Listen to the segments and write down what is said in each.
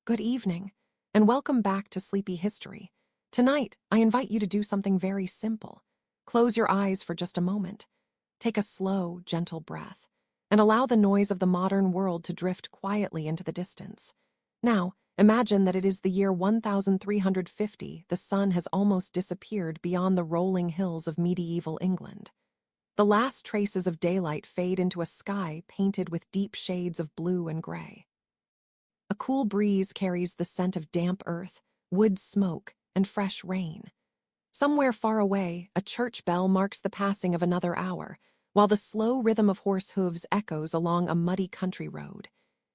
Good evening, and welcome back to Sleepy History. Tonight, I invite you to do something very simple. Close your eyes for just a moment. Take a slow, gentle breath, and allow the noise of the modern world to drift quietly into the distance. Now, imagine that it is the year 1350. The sun has almost disappeared beyond the rolling hills of medieval England. The last traces of daylight fade into a sky painted with deep shades of blue and gray. A cool breeze carries the scent of damp earth, wood smoke, and fresh rain. Somewhere far away, a church bell marks the passing of another hour, while the slow rhythm of horse hooves echoes along a muddy country road.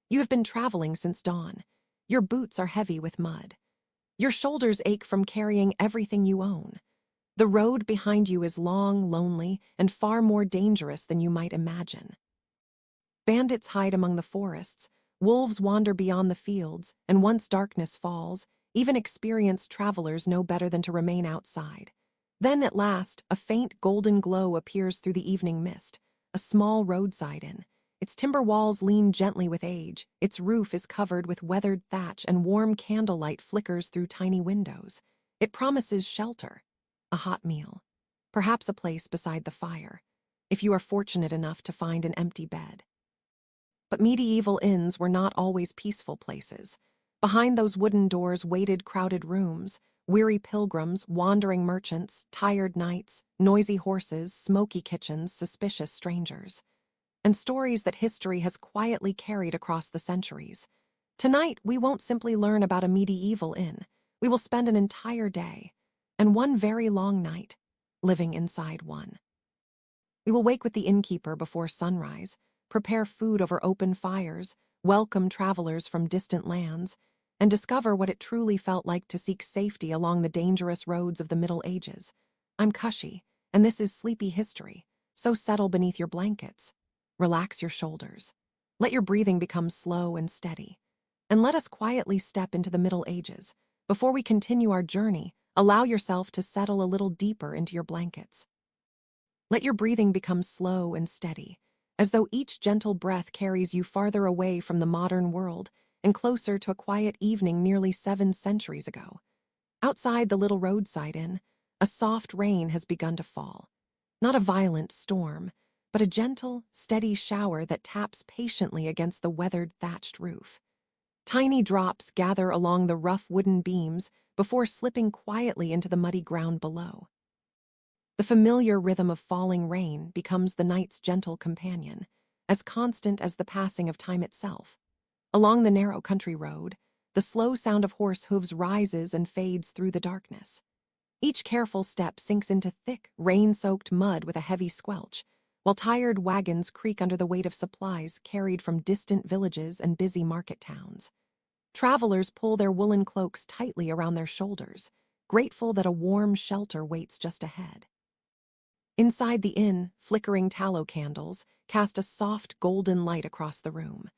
You have been traveling since dawn. Your boots are heavy with mud. Your shoulders ache from carrying everything you own. The road behind you is long, lonely, and far more dangerous than you might imagine. Bandits hide among the forests, wolves wander beyond the fields, and once darkness falls, even experienced travelers know better than to remain outside. Then, at last, a faint golden glow appears through the evening mist, a small roadside inn. Its timber walls lean gently with age, its roof is covered with weathered thatch, and warm candlelight flickers through tiny windows. It promises shelter, a hot meal, perhaps a place beside the fire, if you are fortunate enough to find an empty bed. But medieval inns were not always peaceful places. Behind those wooden doors waited crowded rooms, weary pilgrims, wandering merchants, tired knights, noisy horses, smoky kitchens, suspicious strangers, and stories that history has quietly carried across the centuries. Tonight, we won't simply learn about a medieval inn. We will spend an entire day, and one very long night, living inside one. We will wake with the innkeeper before sunrise, prepare food over open fires, welcome travelers from distant lands, and discover what it truly felt like to seek safety along the dangerous roads of the Middle Ages. I'm Kushi, and this is Sleepy History, so settle beneath your blankets. Relax your shoulders. Let your breathing become slow and steady. And let us quietly step into the Middle Ages. Before we continue our journey, allow yourself to settle a little deeper into your blankets. Let your breathing become slow and steady, as though each gentle breath carries you farther away from the modern world and closer to a quiet evening nearly 7 centuries ago. Outside the little roadside inn, a soft rain has begun to fall. Not a violent storm, but a gentle, steady shower that taps patiently against the weathered thatched roof. Tiny drops gather along the rough wooden beams before slipping quietly into the muddy ground below. The familiar rhythm of falling rain becomes the night's gentle companion, as constant as the passing of time itself. Along the narrow country road, the slow sound of horse hooves rises and fades through the darkness. Each careful step sinks into thick, rain-soaked mud with a heavy squelch, while tired wagons creak under the weight of supplies carried from distant villages and busy market towns. Travelers pull their woolen cloaks tightly around their shoulders, grateful that a warm shelter waits just ahead. Inside the inn, flickering tallow candles cast a soft golden light across the room.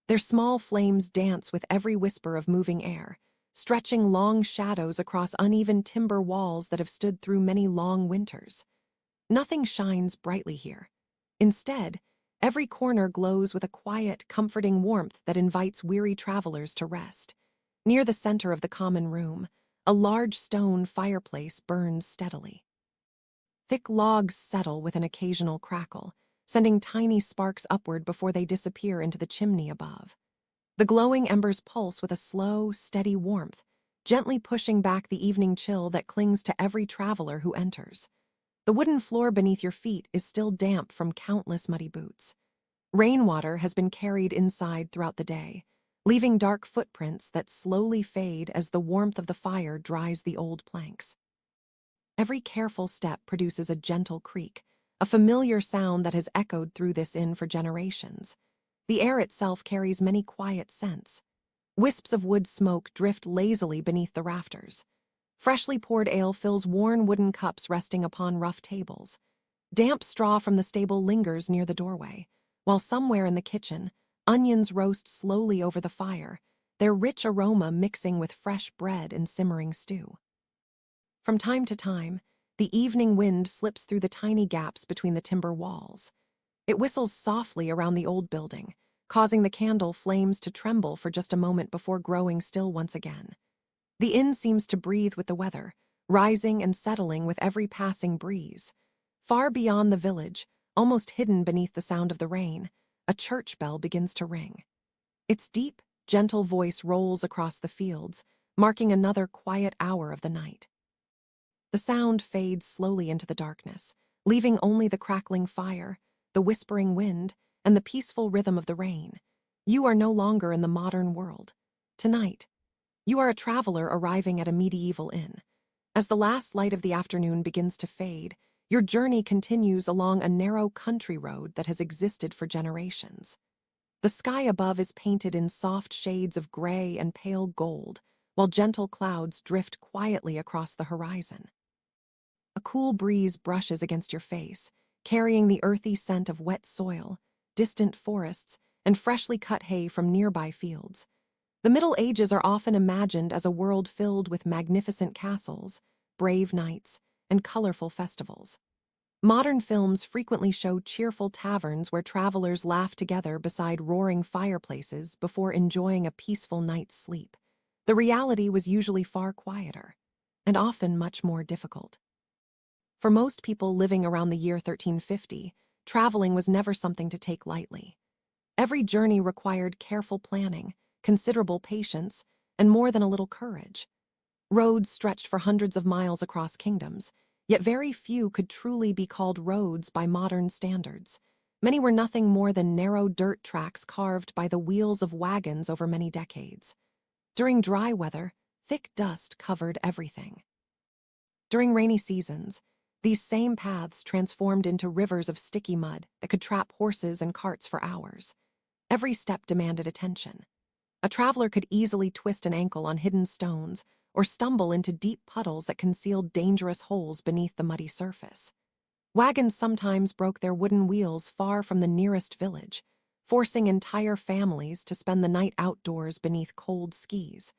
Their small flames dance with every whisper of moving air, stretching long shadows across uneven timber walls that have stood through many long winters. Nothing shines brightly here. Instead, every corner glows with a quiet, comforting warmth that invites weary travelers to rest. Near the center of the common room, a large stone fireplace burns steadily. Thick logs settle with an occasional crackle, sending tiny sparks upward before they disappear into the chimney above. The glowing embers pulse with a slow, steady warmth, gently pushing back the evening chill that clings to every traveler who enters. The wooden floor beneath your feet is still damp from countless muddy boots. Rainwater has been carried inside throughout the day, leaving dark footprints that slowly fade as the warmth of the fire dries the old planks. Every careful step produces a gentle creak, a familiar sound that has echoed through this inn for generations. The air itself carries many quiet scents. Wisps of wood smoke drift lazily beneath the rafters. Freshly poured ale fills worn wooden cups resting upon rough tables. Damp straw from the stable lingers near the doorway, while somewhere in the kitchen, onions roast slowly over the fire, their rich aroma mixing with fresh bread and simmering stew. From time to time, the evening wind slips through the tiny gaps between the timber walls. It whistles softly around the old building, causing the candle flames to tremble for just a moment before growing still once again. The inn seems to breathe with the weather, rising and settling with every passing breeze. Far beyond the village, almost hidden beneath the sound of the rain, a church bell begins to ring. Its deep, gentle voice rolls across the fields, marking another quiet hour of the night. The sound fades slowly into the darkness, leaving only the crackling fire, the whispering wind, and the peaceful rhythm of the rain. You are no longer in the modern world. Tonight, you are a traveler arriving at a medieval inn. As the last light of the afternoon begins to fade, your journey continues along a narrow country road that has existed for generations. The sky above is painted in soft shades of gray and pale gold, while gentle clouds drift quietly across the horizon. A cool breeze brushes against your face, carrying the earthy scent of wet soil, distant forests, and freshly cut hay from nearby fields. The Middle Ages are often imagined as a world filled with magnificent castles, brave knights, and colorful festivals. Modern films frequently show cheerful taverns where travelers laugh together beside roaring fireplaces before enjoying a peaceful night's sleep. The reality was usually far quieter, and often much more difficult. For most people living around the year 1350, traveling was never something to take lightly. Every journey required careful planning, considerable patience, and more than a little courage. Roads stretched for hundreds of miles across kingdoms, yet very few could truly be called roads by modern standards. Many were nothing more than narrow dirt tracks carved by the wheels of wagons over many decades. During dry weather, thick dust covered everything. During rainy seasons, these same paths transformed into rivers of sticky mud that could trap horses and carts for hours. Every step demanded attention. A traveler could easily twist an ankle on hidden stones or stumble into deep puddles that concealed dangerous holes beneath the muddy surface. Wagons sometimes broke their wooden wheels far from the nearest village, forcing entire families to spend the night outdoors beneath cold skis.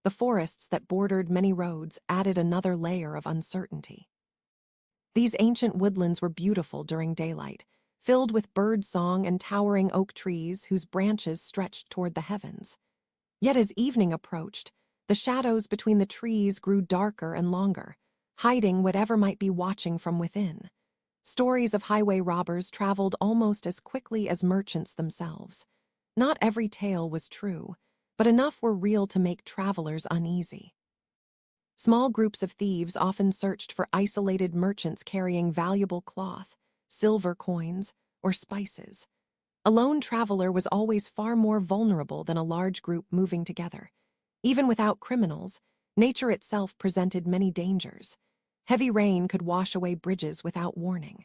The forests that bordered many roads added another layer of uncertainty. These ancient woodlands were beautiful during daylight, filled with bird song and towering oak trees whose branches stretched toward the heavens. Yet as evening approached, the shadows between the trees grew darker and longer, hiding whatever might be watching from within. Stories of highway robbers traveled almost as quickly as merchants themselves. Not every tale was true, but enough were real to make travelers uneasy. Small groups of thieves often searched for isolated merchants carrying valuable cloth, silver coins, or spices. A lone traveler was always far more vulnerable than a large group moving together. Even without criminals, nature itself presented many dangers. Heavy rain could wash away bridges without warning.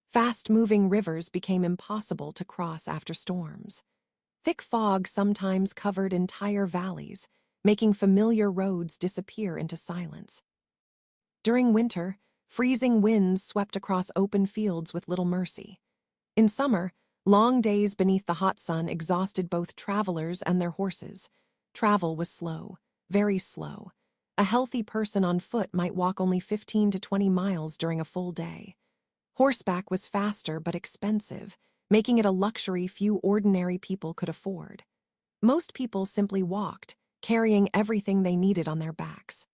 Fast-moving rivers became impossible to cross after storms. Thick fog sometimes covered entire valleys, making familiar roads disappear into silence. During winter, freezing winds swept across open fields with little mercy. In summer, long days beneath the hot sun exhausted both travelers and their horses. Travel was slow, very slow. A healthy person on foot might walk only 15 to 20 miles during a full day. Horseback was faster but expensive, making it a luxury few ordinary people could afford. Most people simply walked, carrying everything they needed on their backs.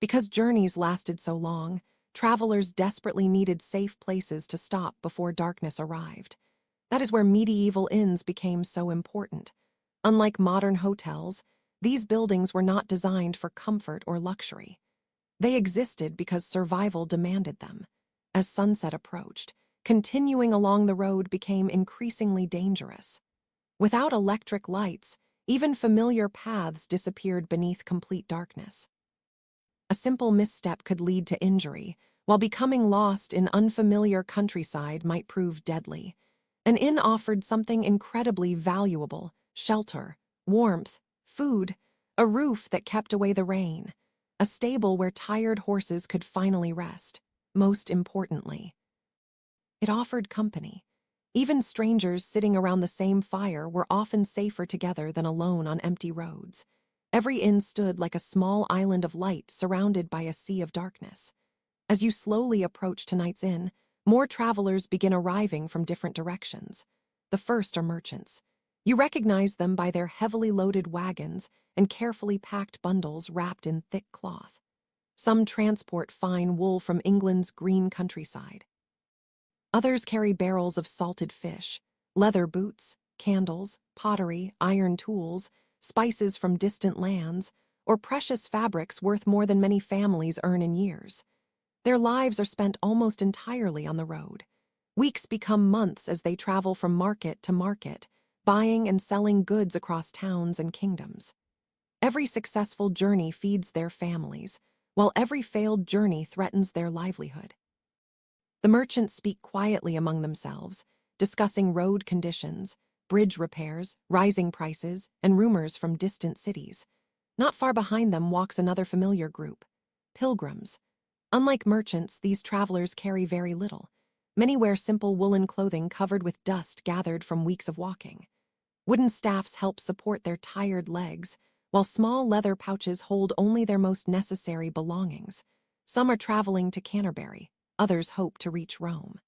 Because journeys lasted so long, travelers desperately needed safe places to stop before darkness arrived. That is where medieval inns became so important. Unlike modern hotels, these buildings were not designed for comfort or luxury. They existed because survival demanded them. As sunset approached, continuing along the road became increasingly dangerous. Without electric lights, even familiar paths disappeared beneath complete darkness. A simple misstep could lead to injury, while becoming lost in unfamiliar countryside might prove deadly. An inn offered something incredibly valuable: shelter, warmth, food, a roof that kept away the rain, a stable where tired horses could finally rest. Most importantly, it offered company. Even strangers sitting around the same fire were often safer together than alone on empty roads. Every inn stood like a small island of light surrounded by a sea of darkness. As you slowly approach tonight's inn, more travelers begin arriving from different directions. The first are merchants. You recognize them by their heavily loaded wagons and carefully packed bundles wrapped in thick cloth. Some transport fine wool from England's green countryside. Others carry barrels of salted fish, leather boots, candles, pottery, iron tools, spices from distant lands, or precious fabrics worth more than many families earn in years. Their lives are spent almost entirely on the road. Weeks become months as they travel from market to market, buying and selling goods across towns and kingdoms. Every successful journey feeds their families, while every failed journey threatens their livelihood. The merchants speak quietly among themselves, discussing road conditions, bridge repairs, rising prices, and rumors from distant cities. Not far behind them walks another familiar group, pilgrims. Unlike merchants, these travelers carry very little. Many wear simple woolen clothing covered with dust gathered from weeks of walking. Wooden staffs help support their tired legs, while small leather pouches hold only their most necessary belongings. Some are traveling to Canterbury, others hope to reach Rome.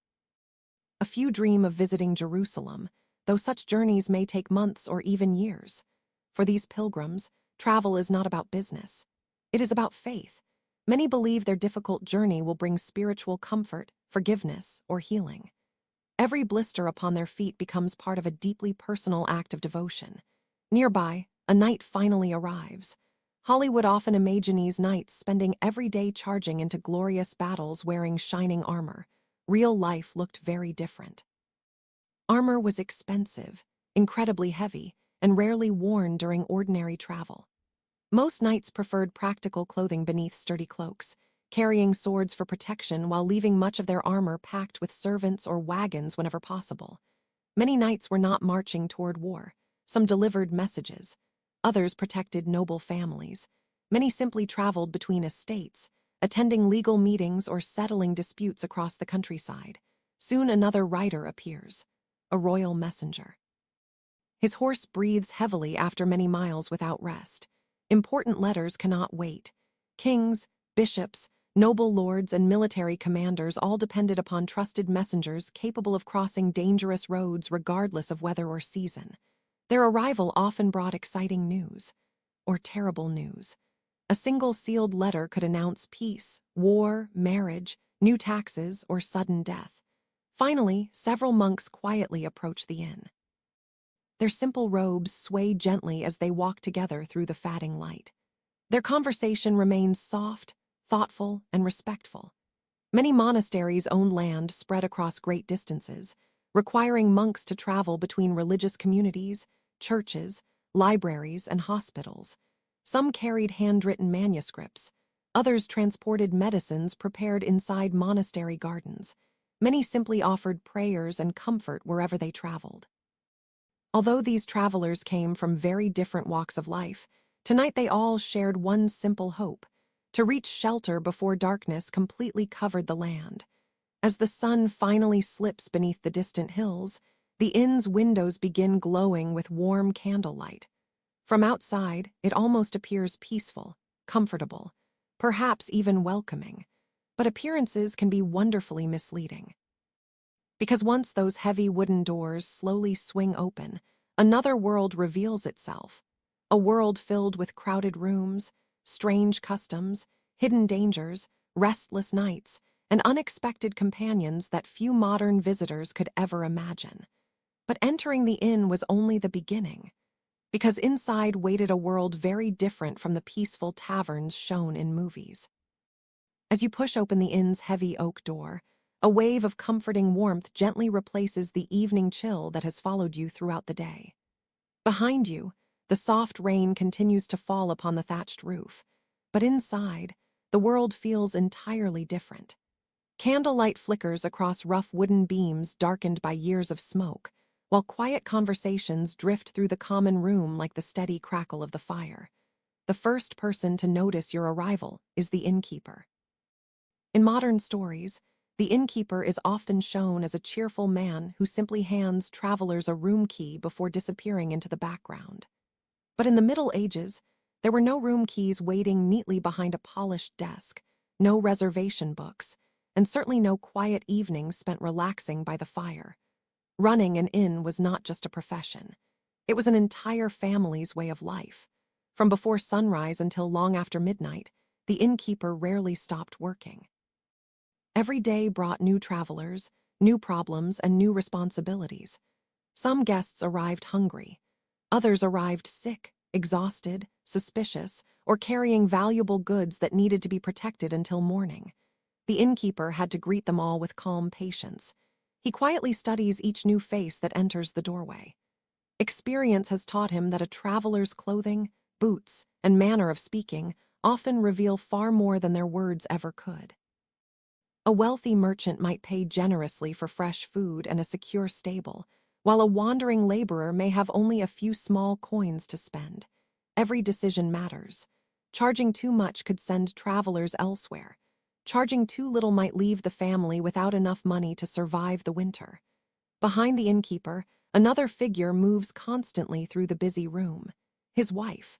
A few dream of visiting Jerusalem, though such journeys may take months or even years. For these pilgrims, travel is not about business. It is about faith. Many believe their difficult journey will bring spiritual comfort, forgiveness, or healing. Every blister upon their feet becomes part of a deeply personal act of devotion. Nearby, a knight finally arrives. Hollywood often imagines knights spending every day charging into glorious battles wearing shining armor. Real life looked very different. Armor was expensive, incredibly heavy, and rarely worn during ordinary travel. Most knights preferred practical clothing beneath sturdy cloaks, carrying swords for protection while leaving much of their armor packed with servants or wagons whenever possible. Many knights were not marching toward war. Some delivered messages. Others protected noble families. Many simply traveled between estates, attending legal meetings or settling disputes across the countryside. Soon another rider appears, a royal messenger. His horse breathes heavily after many miles without rest. Important letters cannot wait. Kings, bishops, noble lords, and military commanders all depended upon trusted messengers capable of crossing dangerous roads regardless of weather or season. Their arrival often brought exciting news, or terrible news. A single sealed letter could announce peace, war, marriage, new taxes, or sudden death. Finally, several monks quietly approach the inn. Their simple robes sway gently as they walk together through the fading light. Their conversation remains soft, thoughtful, and respectful. Many monasteries own land spread across great distances, requiring monks to travel between religious communities, churches, libraries, and hospitals. Some carried handwritten manuscripts. Others transported medicines prepared inside monastery gardens. Many simply offered prayers and comfort wherever they traveled. Although these travelers came from very different walks of life, tonight they all shared one simple hope: to reach shelter before darkness completely covered the land. As the sun finally slips beneath the distant hills, the inn's windows begin glowing with warm candlelight. From outside, it almost appears peaceful, comfortable, perhaps even welcoming. But appearances can be wonderfully misleading. Because once those heavy wooden doors slowly swing open, another world reveals itself. A world filled with crowded rooms, strange customs, hidden dangers, restless nights, and unexpected companions that few modern visitors could ever imagine. But entering the inn was only the beginning, because inside waited a world very different from the peaceful taverns shown in movies. As you push open the inn's heavy oak door, a wave of comforting warmth gently replaces the evening chill that has followed you throughout the day. Behind you, the soft rain continues to fall upon the thatched roof, but inside, the world feels entirely different. Candlelight flickers across rough wooden beams darkened by years of smoke, while quiet conversations drift through the common room like the steady crackle of the fire. The first person to notice your arrival is the innkeeper. In modern stories, the innkeeper is often shown as a cheerful man who simply hands travelers a room key before disappearing into the background. But in the Middle Ages, there were no room keys waiting neatly behind a polished desk, no reservation books, and certainly no quiet evenings spent relaxing by the fire. Running an inn was not just a profession. It was an entire family's way of life. From before sunrise until long after midnight, the innkeeper rarely stopped working. Every day brought new travelers, new problems, and new responsibilities. Some guests arrived hungry. Others arrived sick, exhausted, suspicious, or carrying valuable goods that needed to be protected until morning. The innkeeper had to greet them all with calm patience. He quietly studies each new face that enters the doorway. Experience has taught him that a traveler's clothing, boots, and manner of speaking often reveal far more than their words ever could. A wealthy merchant might pay generously for fresh food and a secure stable, while a wandering laborer may have only a few small coins to spend. Every decision matters. Charging too much could send travelers elsewhere. Charging too little might leave the family without enough money to survive the winter. Behind the innkeeper, another figure moves constantly through the busy room: his wife.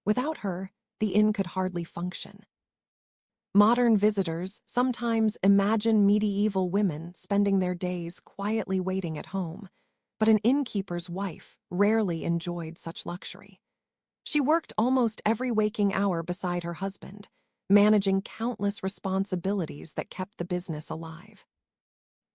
Without her, the inn could hardly function. Modern visitors sometimes imagine medieval women spending their days quietly waiting at home, but an innkeeper's wife rarely enjoyed such luxury. She worked almost every waking hour beside her husband, managing countless responsibilities that kept the business alive.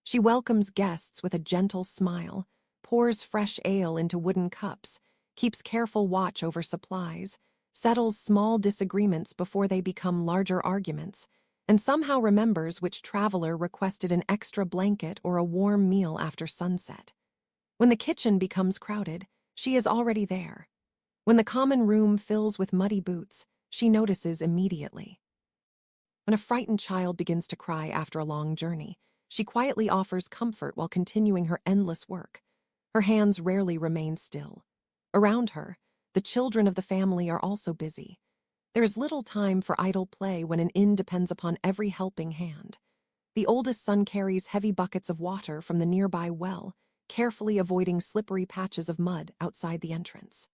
She welcomes guests with a gentle smile, pours fresh ale into wooden cups, keeps careful watch over supplies, settles small disagreements before they become larger arguments, and somehow remembers which traveler requested an extra blanket or a warm meal after sunset. When the kitchen becomes crowded, she is already there. When the common room fills with muddy boots, she notices immediately. When a frightened child begins to cry after a long journey, she quietly offers comfort while continuing her endless work. Her hands rarely remain still. Around her, the children of the family are also busy. There is little time for idle play when an inn depends upon every helping hand. The oldest son carries heavy buckets of water from the nearby well, carefully avoiding slippery patches of mud outside the entrance.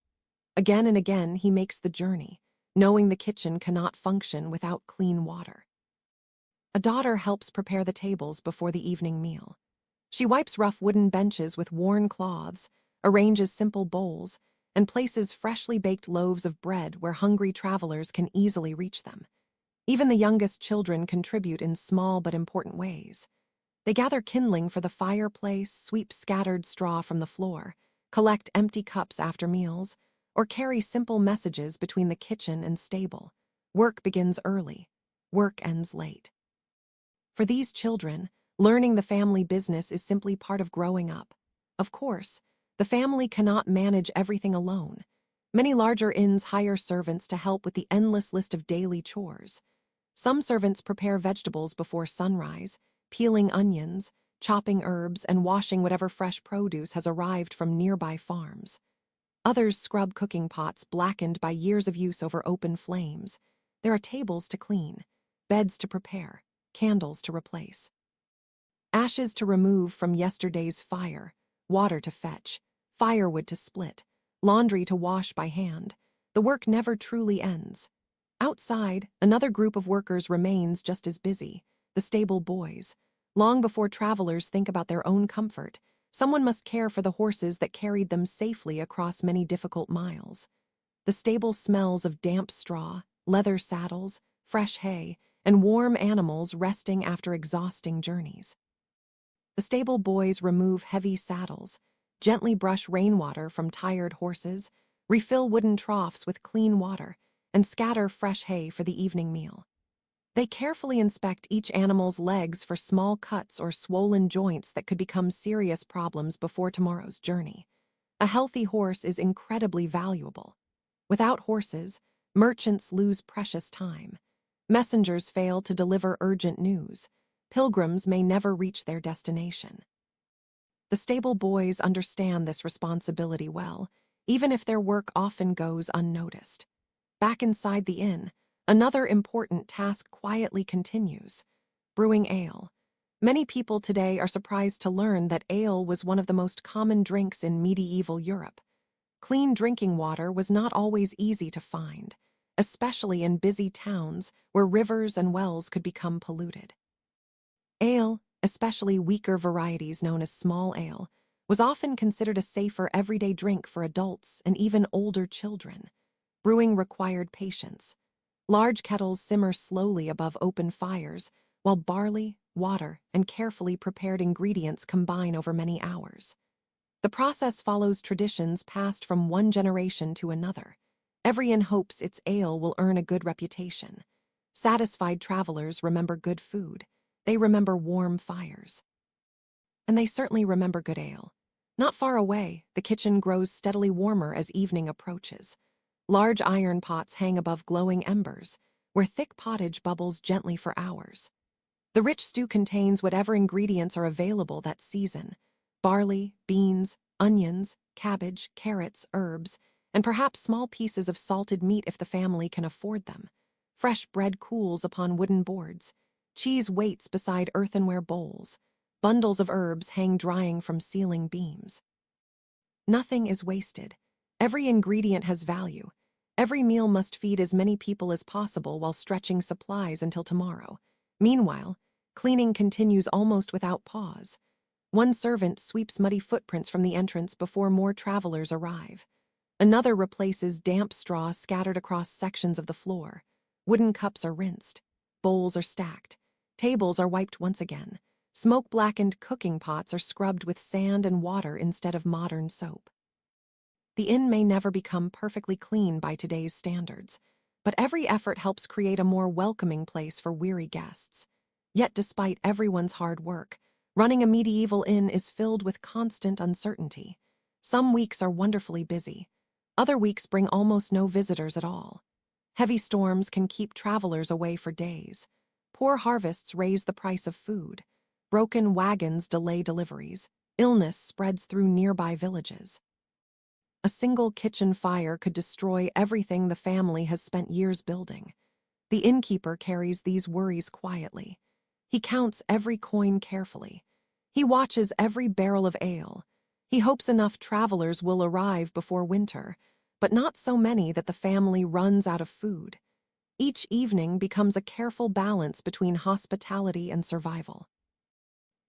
Again and again, he makes the journey, knowing the kitchen cannot function without clean water. A daughter helps prepare the tables before the evening meal. She wipes rough wooden benches with worn cloths, arranges simple bowls, and places freshly baked loaves of bread where hungry travelers can easily reach them. Even the youngest children contribute in small but important ways. They gather kindling for the fireplace, sweep scattered straw from the floor, collect empty cups after meals, or carry simple messages between the kitchen and stable. Work begins early. Work ends late. For these children, learning the family business is simply part of growing up. Of course, the family cannot manage everything alone. Many larger inns hire servants to help with the endless list of daily chores. Some servants prepare vegetables before sunrise, peeling onions, chopping herbs, and washing whatever fresh produce has arrived from nearby farms. Others scrub cooking pots blackened by years of use over open flames. There are tables to clean, beds to prepare, candles to replace, ashes to remove from yesterday's fire, water to fetch, firewood to split, laundry to wash by hand. The work never truly ends. Outside, another group of workers remains just as busy: the stable boys. Long before travelers think about their own comfort, someone must care for the horses that carried them safely across many difficult miles. The stable smells of damp straw, leather saddles, fresh hay, and warm animals resting after exhausting journeys. The stable boys remove heavy saddles, gently brush rainwater from tired horses, refill wooden troughs with clean water, and scatter fresh hay for the evening meal. They carefully inspect each animal's legs for small cuts or swollen joints that could become serious problems before tomorrow's journey. A healthy horse is incredibly valuable. Without horses, merchants lose precious time. Messengers fail to deliver urgent news. Pilgrims may never reach their destination. The stable boys understand this responsibility well, even if their work often goes unnoticed. Back inside the inn, another important task quietly continues: brewing ale. Many people today are surprised to learn that ale was one of the most common drinks in medieval Europe. Clean drinking water was not always easy to find, especially in busy towns where rivers and wells could become polluted. Ale, especially weaker varieties known as small ale, was often considered a safer everyday drink for adults and even older children. Brewing required patience. Large kettles simmer slowly above open fires, while barley, water, and carefully prepared ingredients combine over many hours. The process follows traditions passed from one generation to another. Every inn hopes its ale will earn a good reputation. Satisfied travelers remember good food. They remember warm fires. And they certainly remember good ale. Not far away, the kitchen grows steadily warmer as evening approaches. Large iron pots hang above glowing embers, where thick pottage bubbles gently for hours. The rich stew contains whatever ingredients are available that season: barley, beans, onions, cabbage, carrots, herbs, and perhaps small pieces of salted meat if the family can afford them. Fresh bread cools upon wooden boards. Cheese waits beside earthenware bowls. Bundles of herbs hang drying from ceiling beams. Nothing is wasted. Every ingredient has value. Every meal must feed as many people as possible while stretching supplies until tomorrow. Meanwhile, cleaning continues almost without pause. One servant sweeps muddy footprints from the entrance before more travelers arrive. Another replaces damp straw scattered across sections of the floor. Wooden cups are rinsed. Bowls are stacked. Tables are wiped once again. Smoke-blackened cooking pots are scrubbed with sand and water instead of modern soap. The inn may never become perfectly clean by today's standards, but every effort helps create a more welcoming place for weary guests. Yet despite everyone's hard work, running a medieval inn is filled with constant uncertainty. Some weeks are wonderfully busy. Other weeks bring almost no visitors at all. Heavy storms can keep travelers away for days. Poor harvests raise the price of food. Broken wagons delay deliveries. Illness spreads through nearby villages. A single kitchen fire could destroy everything the family has spent years building. The innkeeper carries these worries quietly. He counts every coin carefully. He watches every barrel of ale. He hopes enough travelers will arrive before winter, but not so many that the family runs out of food. Each evening becomes a careful balance between hospitality and survival.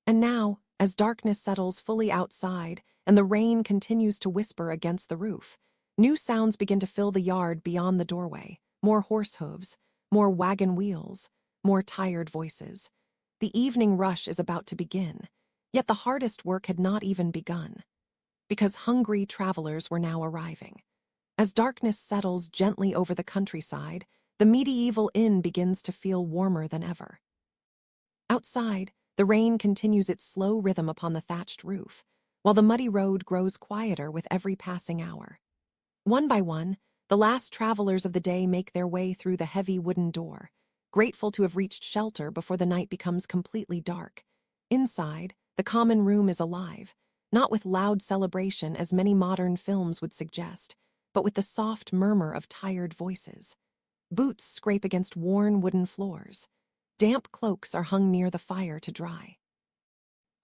And now, as darkness settles fully outside and the rain continues to whisper against the roof, new sounds begin to fill the yard beyond the doorway. More horse hooves, more wagon wheels, more tired voices. The evening rush is about to begin, yet the hardest work had not even begun, because hungry travelers were now arriving. As darkness settles gently over the countryside, the medieval inn begins to feel warmer than ever. Outside, the rain continues its slow rhythm upon the thatched roof, while the muddy road grows quieter with every passing hour. One by one, the last travelers of the day make their way through the heavy wooden door, grateful to have reached shelter before the night becomes completely dark. Inside, the common room is alive, not with loud celebration as many modern films would suggest, but with the soft murmur of tired voices. Boots scrape against worn wooden floors. Damp cloaks are hung near the fire to dry.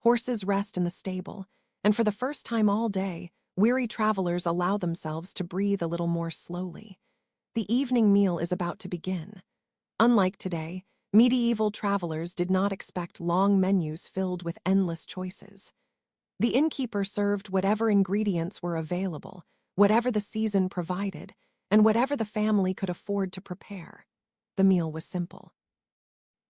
Horses rest in the stable, and for the first time all day, weary travelers allow themselves to breathe a little more slowly. The evening meal is about to begin. Unlike today, medieval travelers did not expect long menus filled with endless choices. The innkeeper served whatever ingredients were available, whatever the season provided, and whatever the family could afford to prepare. The meal was simple.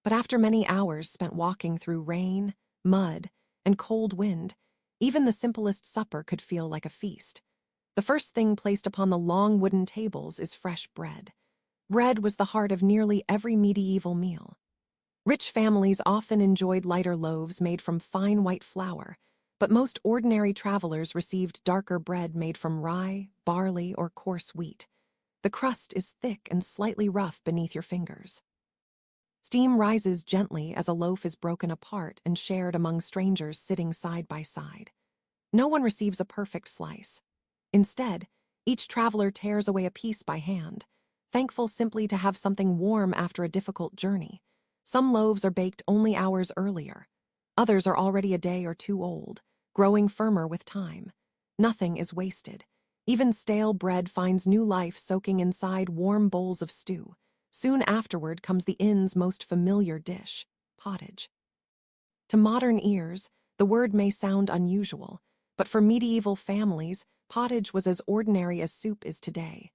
But after many hours spent walking through rain, mud, and cold wind, even the simplest supper could feel like a feast. The first thing placed upon the long wooden tables is fresh bread. Bread was the heart of nearly every medieval meal. Rich families often enjoyed lighter loaves made from fine white flour, but most ordinary travelers received darker bread made from rye, barley, or coarse wheat. The crust is thick and slightly rough beneath your fingers. Steam rises gently as a loaf is broken apart and shared among strangers sitting side by side. No one receives a perfect slice. Instead, each traveler tears away a piece by hand, thankful simply to have something warm after a difficult journey. Some loaves are baked only hours earlier. Others are already a day or two old, growing firmer with time. Nothing is wasted. Even stale bread finds new life soaking inside warm bowls of stew. Soon afterward comes the inn's most familiar dish, pottage. To modern ears, the word may sound unusual, but for medieval families, pottage was as ordinary as soup is today.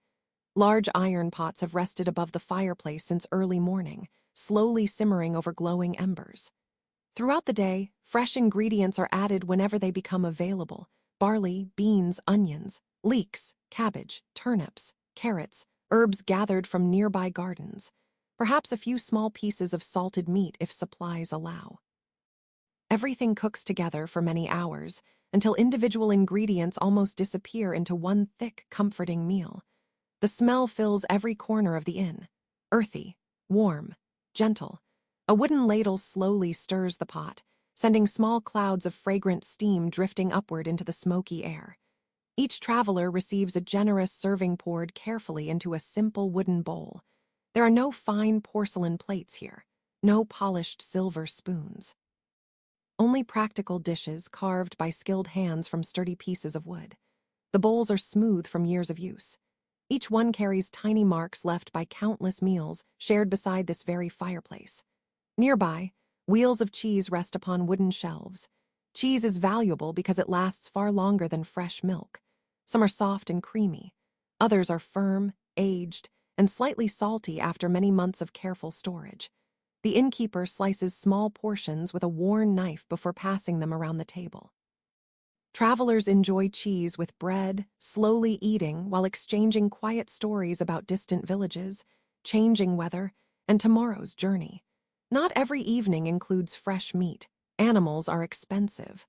Large iron pots have rested above the fireplace since early morning, slowly simmering over glowing embers. Throughout the day, fresh ingredients are added whenever they become available: barley, beans, onions, leeks, cabbage, turnips, carrots, herbs gathered from nearby gardens. Perhaps a few small pieces of salted meat if supplies allow. Everything cooks together for many hours, until individual ingredients almost disappear into one thick, comforting meal. The smell fills every corner of the inn. Earthy, warm, gentle. A wooden ladle slowly stirs the pot, sending small clouds of fragrant steam drifting upward into the smoky air. Each traveler receives a generous serving poured carefully into a simple wooden bowl. There are no fine porcelain plates here, no polished silver spoons. Only practical dishes carved by skilled hands from sturdy pieces of wood. The bowls are smooth from years of use. Each one carries tiny marks left by countless meals shared beside this very fireplace. Nearby, wheels of cheese rest upon wooden shelves. Cheese is valuable because it lasts far longer than fresh milk. Some are soft and creamy. Others are firm, aged, and slightly salty after many months of careful storage. The innkeeper slices small portions with a worn knife before passing them around the table. Travelers enjoy cheese with bread, slowly eating while exchanging quiet stories about distant villages, changing weather, and tomorrow's journey. Not every evening includes fresh meat. Animals are expensive.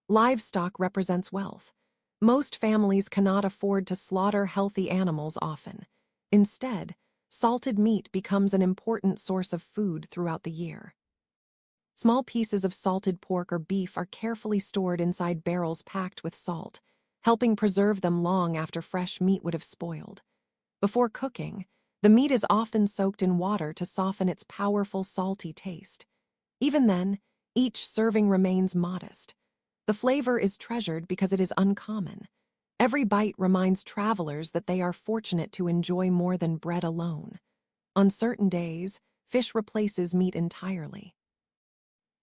Livestock represents wealth. Most families cannot afford to slaughter healthy animals often. Instead, salted meat becomes an important source of food throughout the year. Small pieces of salted pork or beef are carefully stored inside barrels packed with salt, helping preserve them long after fresh meat would have spoiled. Before cooking, the meat is often soaked in water to soften its powerful salty taste. Even then, each serving remains modest. The flavor is treasured because it is uncommon. Every bite reminds travelers that they are fortunate to enjoy more than bread alone. On certain days, fish replaces meat entirely.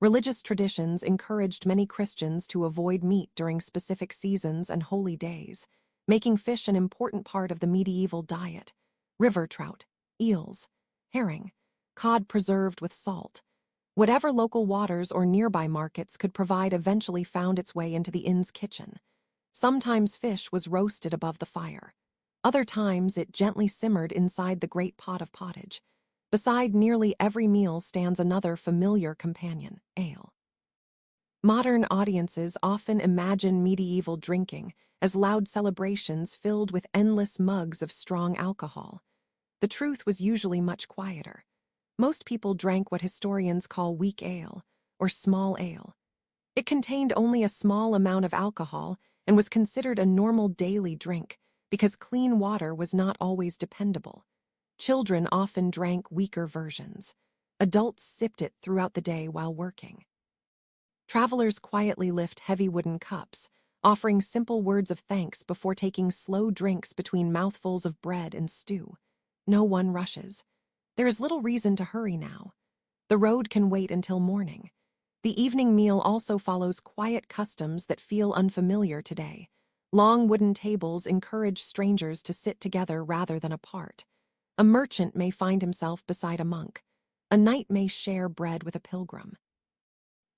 Religious traditions encouraged many Christians to avoid meat during specific seasons and holy days, making fish an important part of the medieval diet. River trout, eels, herring, cod preserved with salt. Whatever local waters or nearby markets could provide eventually found its way into the inn's kitchen. Sometimes fish was roasted above the fire. Other times it gently simmered inside the great pot of pottage. Beside nearly every meal stands another familiar companion, ale. Modern audiences often imagine medieval drinking as loud celebrations filled with endless mugs of strong alcohol. The truth was usually much quieter. Most people drank what historians call weak ale, or small ale. It contained only a small amount of alcohol and was considered a normal daily drink because clean water was not always dependable. Children often drank weaker versions. Adults sipped it throughout the day while working. Travelers quietly lift heavy wooden cups, offering simple words of thanks before taking slow drinks between mouthfuls of bread and stew. No one rushes. There is little reason to hurry now. The road can wait until morning. The evening meal also follows quiet customs that feel unfamiliar today. Long wooden tables encourage strangers to sit together rather than apart. A merchant may find himself beside a monk. A knight may share bread with a pilgrim.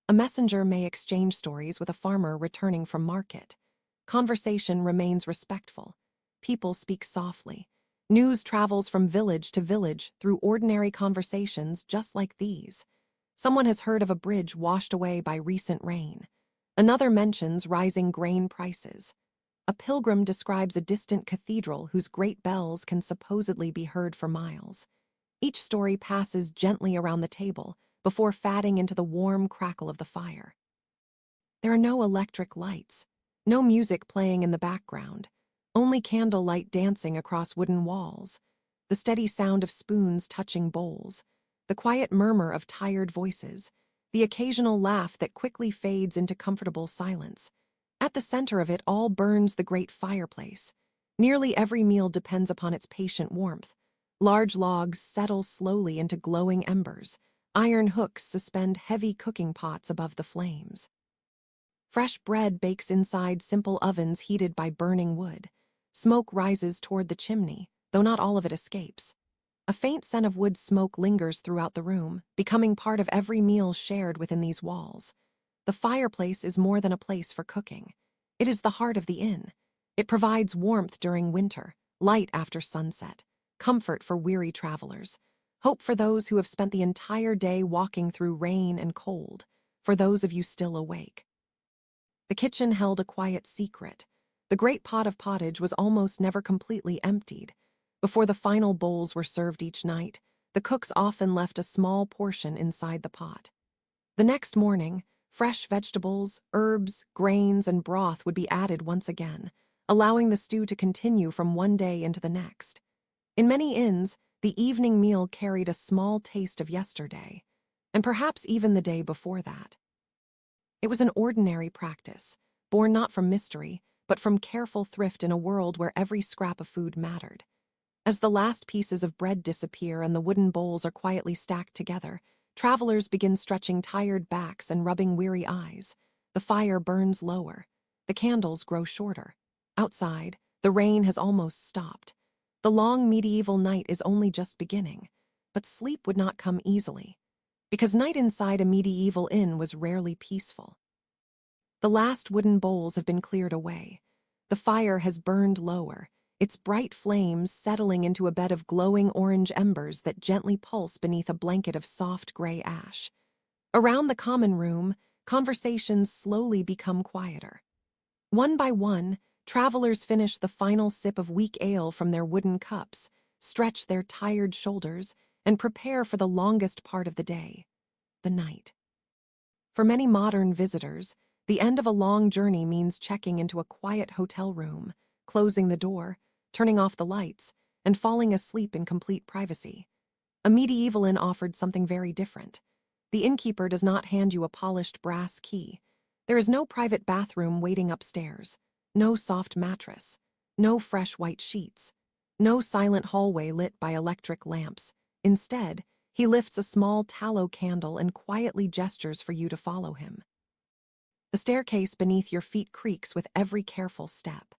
A messenger may exchange stories with a farmer returning from market. Conversation remains respectful. People speak softly. News travels from village to village through ordinary conversations just like these. Someone has heard of a bridge washed away by recent rain. Another mentions rising grain prices. A pilgrim describes a distant cathedral whose great bells can supposedly be heard for miles. Each story passes gently around the table before fading into the warm crackle of the fire. There are no electric lights, no music playing in the background, only candlelight dancing across wooden walls, the steady sound of spoons touching bowls, the quiet murmur of tired voices, the occasional laugh that quickly fades into comfortable silence. At the center of it all burns the great fireplace. Nearly every meal depends upon its patient warmth. Large logs settle slowly into glowing embers. Iron hooks suspend heavy cooking pots above the flames. Fresh bread bakes inside simple ovens heated by burning wood. Smoke rises toward the chimney, though not all of it escapes. A faint scent of wood smoke lingers throughout the room, becoming part of every meal shared within these walls. The fireplace is more than a place for cooking. It is the heart of the inn. It provides warmth during winter, light after sunset, comfort for weary travelers, hope for those who have spent the entire day walking through rain and cold, for those of you still awake. The kitchen held a quiet secret. The great pot of pottage was almost never completely emptied. Before the final bowls were served each night, the cooks often left a small portion inside the pot. The next morning, fresh vegetables, herbs, grains, and broth would be added once again, allowing the stew to continue from one day into the next. In many inns, the evening meal carried a small taste of yesterday, and perhaps even the day before that. It was an ordinary practice, born not from mystery, but from careful thrift in a world where every scrap of food mattered. As the last pieces of bread disappear and the wooden bowls are quietly stacked together, travelers begin stretching tired backs and rubbing weary eyes. The fire burns lower. The candles grow shorter. Outside, the rain has almost stopped. The long medieval night is only just beginning, but sleep would not come easily, because night inside a medieval inn was rarely peaceful. The last wooden bowls have been cleared away. The fire has burned lower, its bright flames settling into a bed of glowing orange embers that gently pulse beneath a blanket of soft gray ash. Around the common room, conversations slowly become quieter. One by one, travelers finish the final sip of weak ale from their wooden cups, stretch their tired shoulders, and prepare for the longest part of the day, the night. For many modern visitors, the end of a long journey means checking into a quiet hotel room, closing the door, turning off the lights, and falling asleep in complete privacy. A medieval inn offered something very different. The innkeeper does not hand you a polished brass key. There is no private bathroom waiting upstairs, no soft mattress, no fresh white sheets, no silent hallway lit by electric lamps. Instead, he lifts a small tallow candle and quietly gestures for you to follow him. The staircase beneath your feet creaks with every careful step.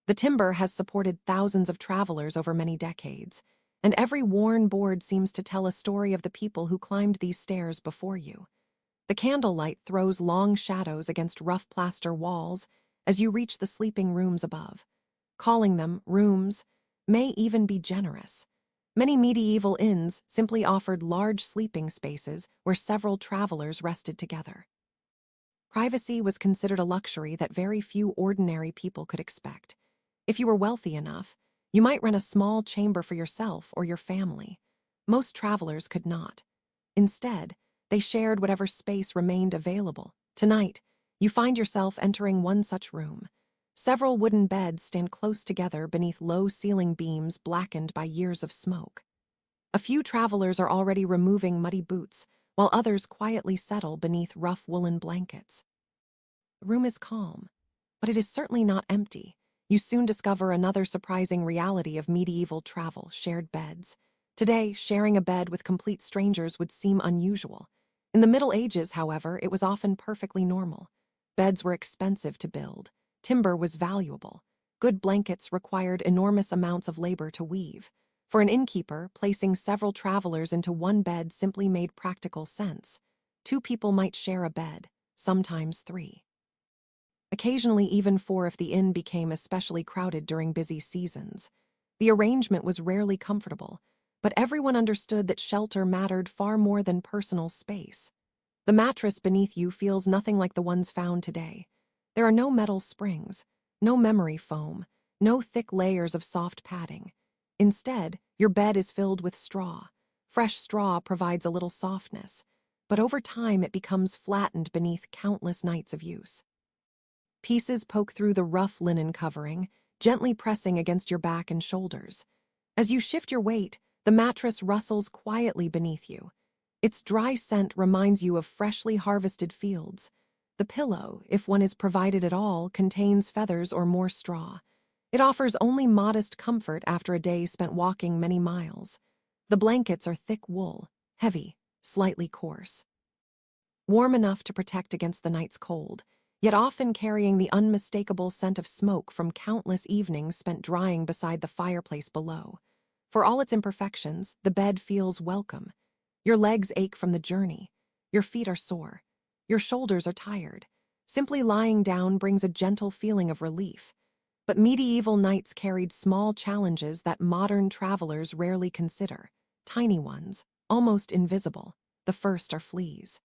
The timber has supported thousands of travelers over many decades, and every worn board seems to tell a story of the people who climbed these stairs before you. The candlelight throws long shadows against rough plaster walls as you reach the sleeping rooms above. Calling them rooms may even be generous. Many medieval inns simply offered large sleeping spaces where several travelers rested together. Privacy was considered a luxury that very few ordinary people could expect. If you were wealthy enough, you might rent a small chamber for yourself or your family. Most travelers could not. Instead, they shared whatever space remained available. Tonight, you find yourself entering one such room. Several wooden beds stand close together beneath low ceiling beams blackened by years of smoke. A few travelers are already removing muddy boots, while others quietly settle beneath rough woolen blankets. The room is calm, but it is certainly not empty. You soon discover another surprising reality of medieval travel: shared beds. Today, sharing a bed with complete strangers would seem unusual. In the Middle Ages, however, it was often perfectly normal. Beds were expensive to build. Timber was valuable. Good blankets required enormous amounts of labor to weave. For an innkeeper, placing several travelers into one bed simply made practical sense. 2 people might share a bed, sometimes 3. Occasionally even 4 if the inn became especially crowded during busy seasons. The arrangement was rarely comfortable, but everyone understood that shelter mattered far more than personal space. The mattress beneath you feels nothing like the ones found today. There are no metal springs, no memory foam, no thick layers of soft padding. Instead, your bed is filled with straw. Fresh straw provides a little softness, but over time it becomes flattened beneath countless nights of use. Pieces poke through the rough linen covering, gently pressing against your back and shoulders. As you shift your weight, the mattress rustles quietly beneath you. Its dry scent reminds you of freshly harvested fields. The pillow, if one is provided at all, contains feathers or more straw. It offers only modest comfort after a day spent walking many miles. The blankets are thick wool, heavy, slightly coarse. Warm enough to protect against the night's cold, yet often carrying the unmistakable scent of smoke from countless evenings spent drying beside the fireplace below. For all its imperfections, the bed feels welcome. Your legs ache from the journey. Your feet are sore. Your shoulders are tired. Simply lying down brings a gentle feeling of relief. But medieval nights carried small challenges that modern travelers rarely consider. Tiny ones, almost invisible. The first are fleas.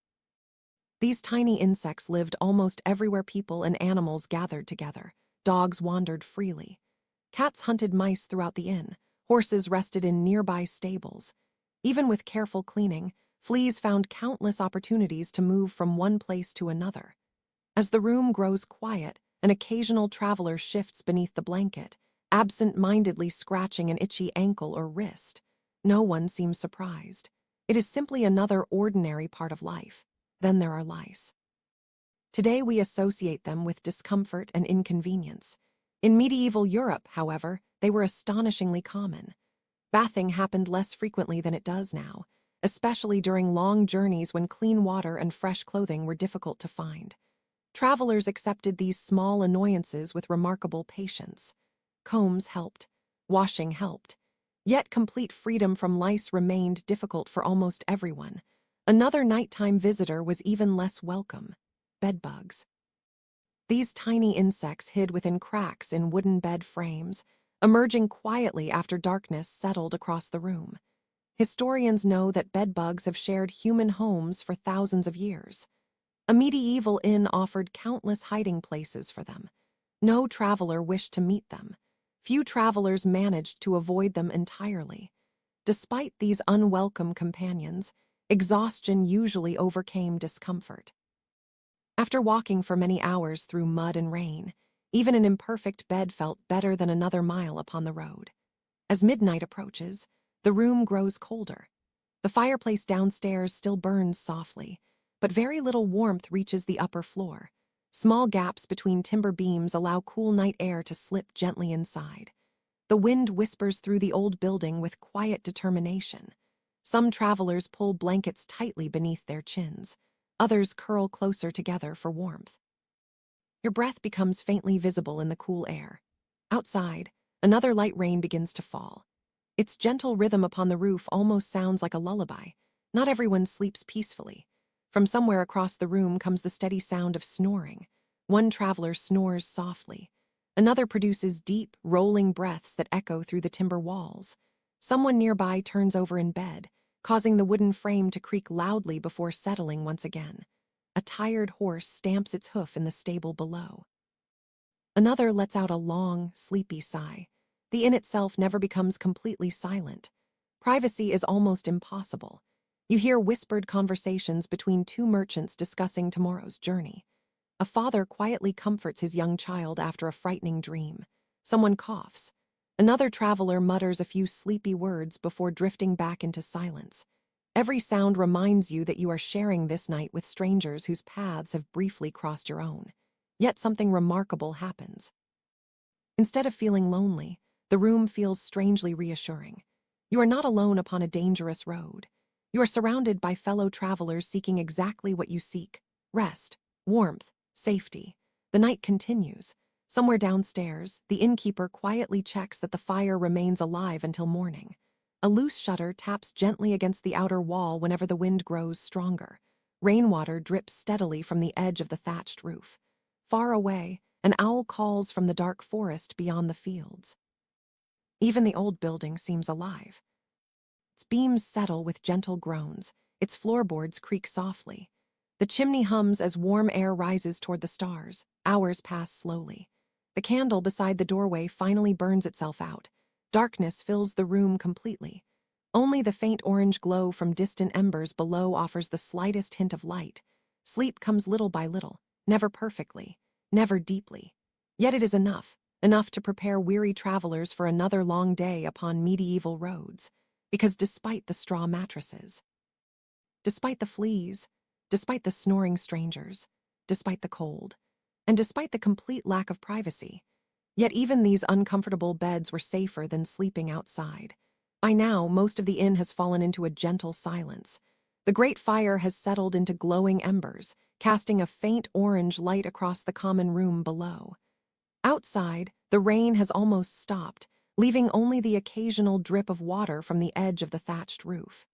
These tiny insects lived almost everywhere people and animals gathered together. Dogs wandered freely. Cats hunted mice throughout the inn. Horses rested in nearby stables. Even with careful cleaning, fleas found countless opportunities to move from one place to another. As the room grows quiet, an occasional traveler shifts beneath the blanket, absent-mindedly scratching an itchy ankle or wrist. No one seems surprised. It is simply another ordinary part of life. Then there are lice. Today we associate them with discomfort and inconvenience. In medieval Europe, however, they were astonishingly common. Bathing happened less frequently than it does now, especially during long journeys when clean water and fresh clothing were difficult to find. Travelers accepted these small annoyances with remarkable patience. Combs helped. Washing helped. Yet complete freedom from lice remained difficult for almost everyone. Another nighttime visitor was even less welcome: bedbugs. These tiny insects hid within cracks in wooden bed frames, emerging quietly after darkness settled across the room. Historians know that bedbugs have shared human homes for thousands of years. A medieval inn offered countless hiding places for them. No traveler wished to meet them. Few travelers managed to avoid them entirely. Despite these unwelcome companions, exhaustion usually overcame discomfort. After walking for many hours through mud and rain, even an imperfect bed felt better than another mile upon the road. As midnight approaches, the room grows colder. The fireplace downstairs still burns softly, but very little warmth reaches the upper floor. Small gaps between timber beams allow cool night air to slip gently inside. The wind whispers through the old building with quiet determination. Some travelers pull blankets tightly beneath their chins. Others curl closer together for warmth. Your breath becomes faintly visible in the cool air. Outside, another light rain begins to fall. Its gentle rhythm upon the roof almost sounds like a lullaby. Not everyone sleeps peacefully. From somewhere across the room comes the steady sound of snoring. One traveler snores softly. Another produces deep, rolling breaths that echo through the timber walls. Someone nearby turns over in bed, causing the wooden frame to creak loudly before settling once again. A tired horse stamps its hoof in the stable below. Another lets out a long, sleepy sigh. The inn itself never becomes completely silent. Privacy is almost impossible. You hear whispered conversations between two merchants discussing tomorrow's journey. A father quietly comforts his young child after a frightening dream. Someone coughs. Another traveler mutters a few sleepy words before drifting back into silence. Every sound reminds you that you are sharing this night with strangers whose paths have briefly crossed your own. Yet something remarkable happens. Instead of feeling lonely, the room feels strangely reassuring. You are not alone upon a dangerous road. You are surrounded by fellow travelers seeking exactly what you seek: rest, warmth, safety. The night continues. Somewhere downstairs, the innkeeper quietly checks that the fire remains alive until morning. A loose shutter taps gently against the outer wall whenever the wind grows stronger. Rainwater drips steadily from the edge of the thatched roof. Far away, an owl calls from the dark forest beyond the fields. Even the old building seems alive. Its beams settle with gentle groans. Its floorboards creak softly. The chimney hums as warm air rises toward the stars. Hours pass slowly. The candle beside the doorway finally burns itself out. Darkness fills the room completely. Only the faint orange glow from distant embers below offers the slightest hint of light. Sleep comes little by little, never perfectly, never deeply. Yet it is enough to prepare weary travelers for another long day upon medieval roads. Because despite the straw mattresses, despite the fleas, despite the snoring strangers, despite the cold, and despite the complete lack of privacy, yet even these uncomfortable beds were safer than sleeping outside. By now, most of the inn has fallen into a gentle silence. The great fire has settled into glowing embers, casting a faint orange light across the common room below. Outside, the rain has almost stopped, leaving only the occasional drip of water from the edge of the thatched roof.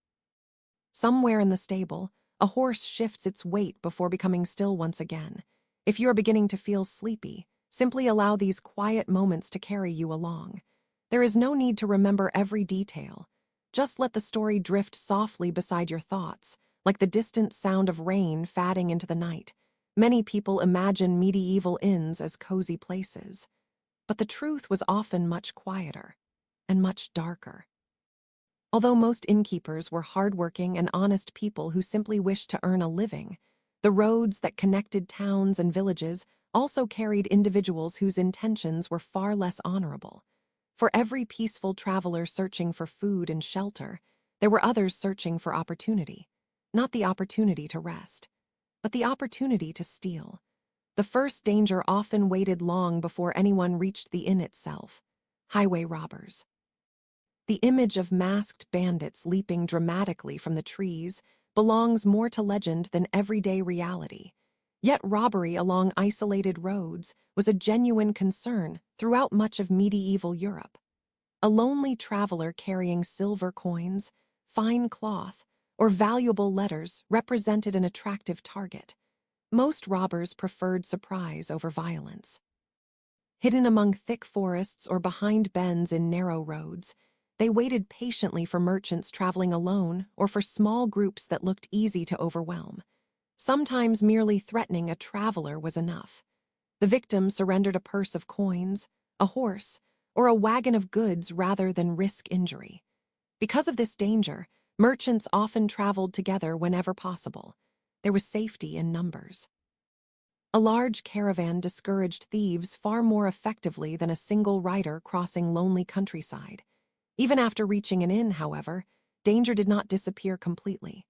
Somewhere in the stable, a horse shifts its weight before becoming still once again. If you are beginning to feel sleepy, simply allow these quiet moments to carry you along. There is no need to remember every detail. Just let the story drift softly beside your thoughts, like the distant sound of rain fading into the night. Many people imagine medieval inns as cozy places, but the truth was often much quieter and much darker. Although most innkeepers were hardworking and honest people who simply wished to earn a living, the roads that connected towns and villages also carried individuals whose intentions were far less honorable. For every peaceful traveler searching for food and shelter, there were others searching for opportunity. Not the opportunity to rest, but the opportunity to steal. The first danger often waited long before anyone reached the inn itself: highway robbers. The image of masked bandits leaping dramatically from the trees belongs more to legend than everyday reality. Yet robbery along isolated roads was a genuine concern throughout much of medieval Europe. A lonely traveler carrying silver coins, fine cloth, or valuable letters represented an attractive target. Most robbers preferred surprise over violence. Hidden among thick forests or behind bends in narrow roads, they waited patiently for merchants traveling alone or for small groups that looked easy to overwhelm. Sometimes merely threatening a traveler was enough. The victim surrendered a purse of coins, a horse, or a wagon of goods rather than risk injury. Because of this danger, merchants often traveled together whenever possible. There was safety in numbers. A large caravan discouraged thieves far more effectively than a single rider crossing lonely countryside. Even after reaching an inn, however, danger did not disappear completely.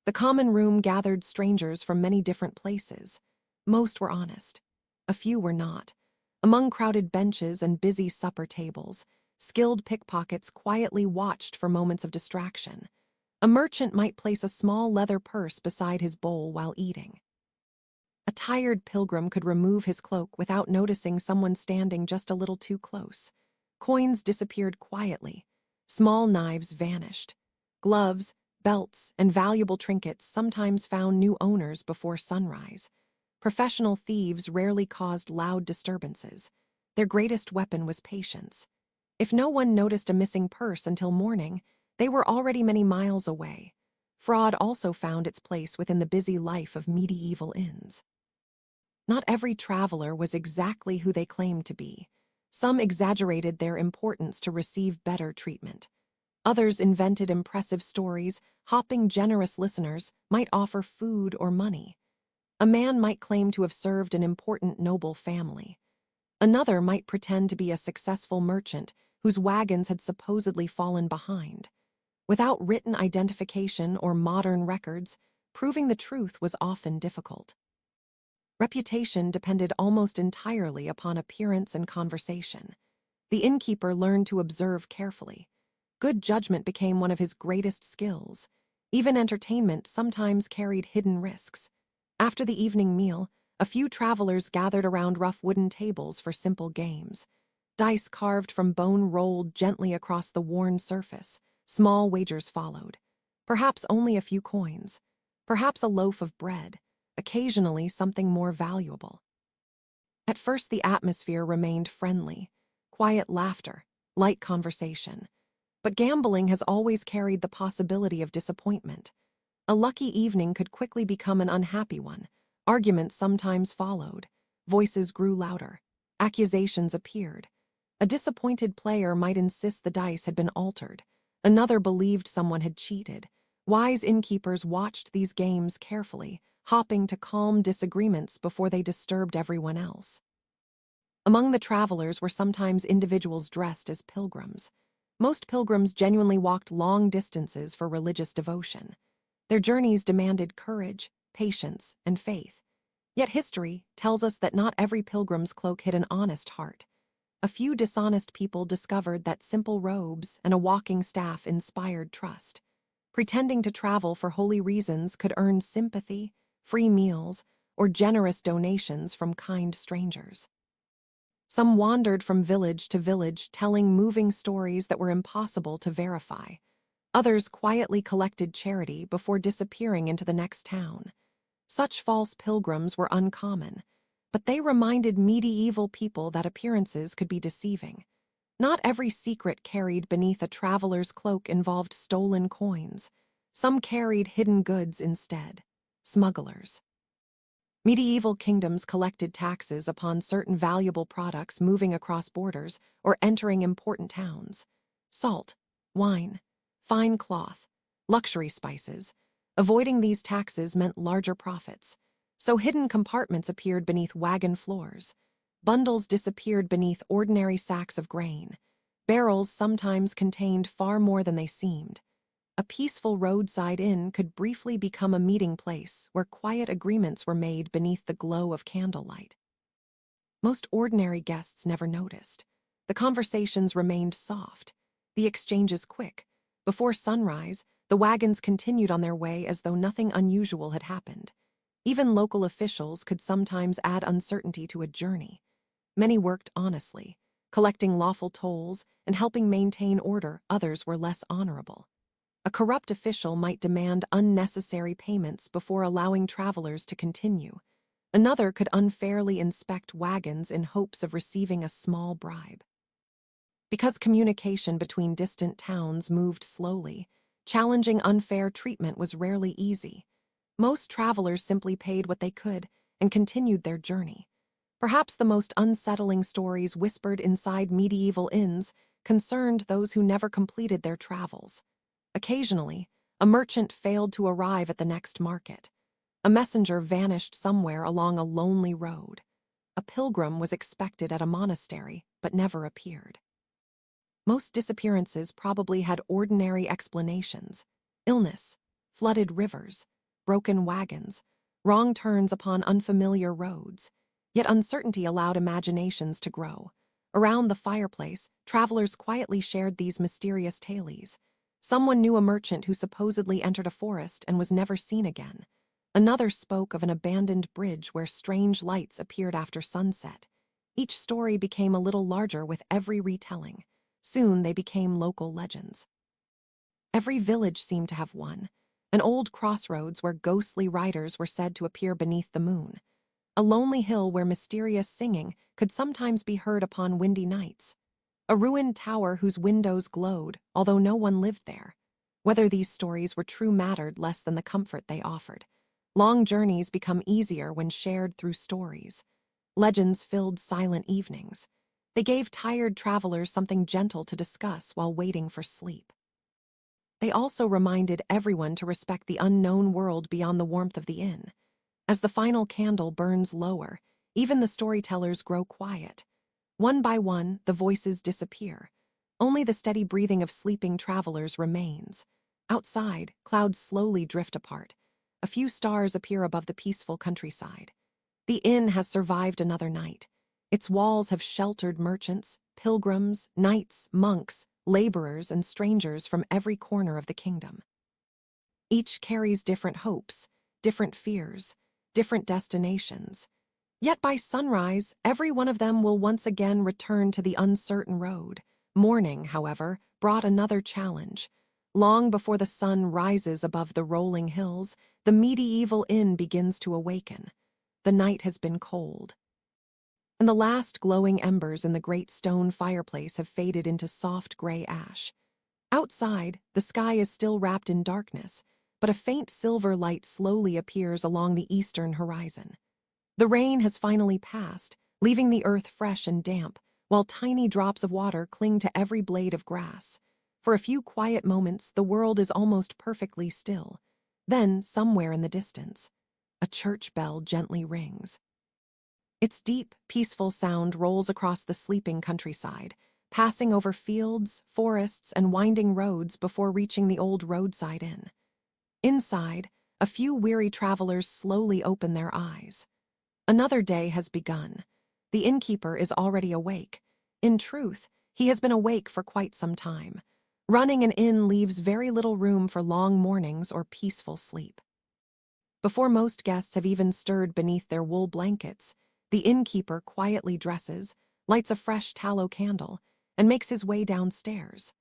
The common room gathered strangers from many different places. Most were honest. A few were not. Among crowded benches and busy supper tables, skilled pickpockets quietly watched for moments of distraction. A merchant might place a small leather purse beside his bowl while eating. A tired pilgrim could remove his cloak without noticing someone standing just a little too close. Coins disappeared quietly. Small knives vanished. Gloves, belts, and valuable trinkets sometimes found new owners before sunrise. Professional thieves rarely caused loud disturbances. Their greatest weapon was patience. If no one noticed a missing purse until morning, they were already many miles away. Fraud also found its place within the busy life of medieval inns. Not every traveler was exactly who they claimed to be. Some exaggerated their importance to receive better treatment. Others invented impressive stories, hoping generous listeners might offer food or money. A man might claim to have served an important noble family. Another might pretend to be a successful merchant whose wagons had supposedly fallen behind. Without written identification or modern records, proving the truth was often difficult. Reputation depended almost entirely upon appearance and conversation. The innkeeper learned to observe carefully. Good judgment became one of his greatest skills. Even entertainment sometimes carried hidden risks. After the evening meal, a few travelers gathered around rough wooden tables for simple games. Dice carved from bone rolled gently across the worn surface. Small wagers followed. Perhaps only a few coins. Perhaps a loaf of bread. Occasionally something more valuable. At first the atmosphere remained friendly. Quiet laughter, light conversation. But gambling has always carried the possibility of disappointment. A lucky evening could quickly become an unhappy one. Arguments sometimes followed. Voices grew louder. Accusations appeared. A disappointed player might insist the dice had been altered. Another believed someone had cheated. Wise innkeepers watched these games carefully, hopping to calm disagreements before they disturbed everyone else. Among the travelers were sometimes individuals dressed as pilgrims. Most pilgrims genuinely walked long distances for religious devotion. Their journeys demanded courage, patience, and faith. Yet history tells us that not every pilgrim's cloak hid an honest heart. A few dishonest people discovered that simple robes and a walking staff inspired trust. Pretending to travel for holy reasons could earn sympathy, free meals, or generous donations from kind strangers. Some wandered from village to village telling moving stories that were impossible to verify. Others quietly collected charity before disappearing into the next town. Such false pilgrims were uncommon, but they reminded medieval people that appearances could be deceiving. Not every secret carried beneath a traveler's cloak involved stolen coins. Some carried hidden goods instead. Smugglers. Medieval kingdoms collected taxes upon certain valuable products moving across borders or entering important towns. Salt, wine, fine cloth, luxury spices. Avoiding these taxes meant larger profits. So hidden compartments appeared beneath wagon floors. Bundles disappeared beneath ordinary sacks of grain. Barrels sometimes contained far more than they seemed. A peaceful roadside inn could briefly become a meeting place where quiet agreements were made beneath the glow of candlelight. Most ordinary guests never noticed. The conversations remained soft, the exchanges quick. Before sunrise, the wagons continued on their way as though nothing unusual had happened. Even local officials could sometimes add uncertainty to a journey. Many worked honestly, collecting lawful tolls and helping maintain order. Others were less honorable. A corrupt official might demand unnecessary payments before allowing travelers to continue. Another could unfairly inspect wagons in hopes of receiving a small bribe. Because communication between distant towns moved slowly, challenging unfair treatment was rarely easy. Most travelers simply paid what they could and continued their journey. Perhaps the most unsettling stories whispered inside medieval inns concerned those who never completed their travels. Occasionally, a merchant failed to arrive at the next market. A messenger vanished somewhere along a lonely road. A pilgrim was expected at a monastery, but never appeared. Most disappearances probably had ordinary explanations: illness, flooded rivers, broken wagons, wrong turns upon unfamiliar roads. Yet uncertainty allowed imaginations to grow. Around the fireplace, travelers quietly shared these mysterious tales. Someone knew a merchant who supposedly entered a forest and was never seen again. Another spoke of an abandoned bridge where strange lights appeared after sunset. Each story became a little larger with every retelling. Soon they became local legends. Every village seemed to have one, an old crossroads where ghostly riders were said to appear beneath the moon. A lonely hill where mysterious singing could sometimes be heard upon windy nights. A ruined tower whose windows glowed, although no one lived there. Whether these stories were true mattered less than the comfort they offered. Long journeys become easier when shared through stories. Legends filled silent evenings. They gave tired travelers something gentle to discuss while waiting for sleep. They also reminded everyone to respect the unknown world beyond the warmth of the inn. As the final candle burns lower, even the storytellers grow quiet. One by one, the voices disappear. Only the steady breathing of sleeping travelers remains. Outside, clouds slowly drift apart. A few stars appear above the peaceful countryside. The inn has survived another night. Its walls have sheltered merchants, pilgrims, knights, monks, laborers, and strangers from every corner of the kingdom. Each carries different hopes, different fears, different destinations. Yet by sunrise, every one of them will once again return to the uncertain road. Morning, however, brought another challenge. Long before the sun rises above the rolling hills, the medieval inn begins to awaken. The night has been cold, and the last glowing embers in the great stone fireplace have faded into soft gray ash. Outside, the sky is still wrapped in darkness, but a faint silver light slowly appears along the eastern horizon. The rain has finally passed, leaving the earth fresh and damp, while tiny drops of water cling to every blade of grass. For a few quiet moments, the world is almost perfectly still. Then, somewhere in the distance, a church bell gently rings. Its deep, peaceful sound rolls across the sleeping countryside, passing over fields, forests, and winding roads before reaching the old roadside inn. Inside, a few weary travelers slowly open their eyes. Another day has begun. The innkeeper is already awake. In truth, he has been awake for quite some time. Running an inn leaves very little room for long mornings or peaceful sleep. Before most guests have even stirred beneath their wool blankets, the innkeeper quietly dresses, lights a fresh tallow candle, and makes his way downstairs.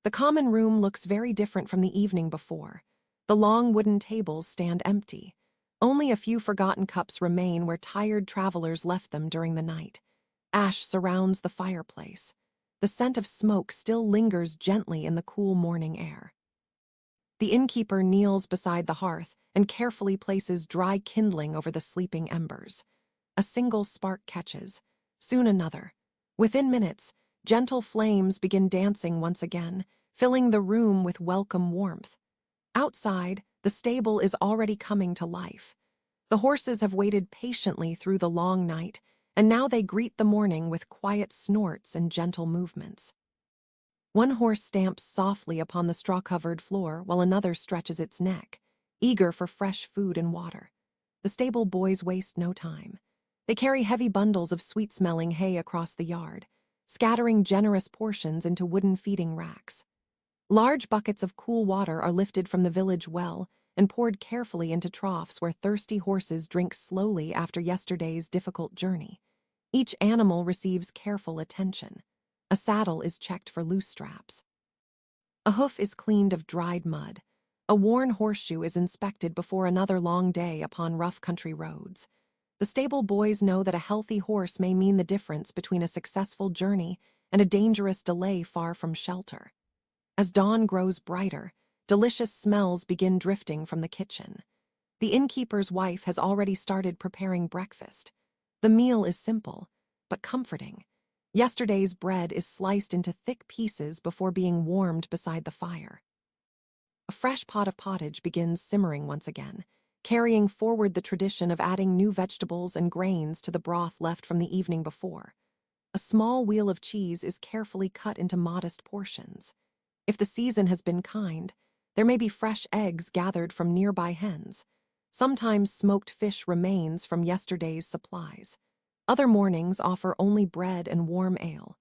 The common room looks very different from the evening before. The long wooden tables stand empty. Only a few forgotten cups remain where tired travelers left them during the night. Ash surrounds the fireplace. The scent of smoke still lingers gently in the cool morning air. The innkeeper kneels beside the hearth and carefully places dry kindling over the sleeping embers. A single spark catches, soon another. Within minutes, gentle flames begin dancing once again, filling the room with welcome warmth. Outside, the stable is already coming to life. The horses have waited patiently through the long night, and now they greet the morning with quiet snorts and gentle movements. One horse stamps softly upon the straw-covered floor while another stretches its neck, eager for fresh food and water. The stable boys waste no time. They carry heavy bundles of sweet-smelling hay across the yard, scattering generous portions into wooden feeding racks. Large buckets of cool water are lifted from the village well and poured carefully into troughs where thirsty horses drink slowly after yesterday's difficult journey. Each animal receives careful attention. A saddle is checked for loose straps. A hoof is cleaned of dried mud. A worn horseshoe is inspected before another long day upon rough country roads. The stable boys know that a healthy horse may mean the difference between a successful journey and a dangerous delay far from shelter. As dawn grows brighter, delicious smells begin drifting from the kitchen. The innkeeper's wife has already started preparing breakfast. The meal is simple, but comforting. Yesterday's bread is sliced into thick pieces before being warmed beside the fire. A fresh pot of pottage begins simmering once again, carrying forward the tradition of adding new vegetables and grains to the broth left from the evening before. A small wheel of cheese is carefully cut into modest portions. If the season has been kind, there may be fresh eggs gathered from nearby hens. Sometimes smoked fish remains from yesterday's supplies. Other mornings offer only bread and warm ale.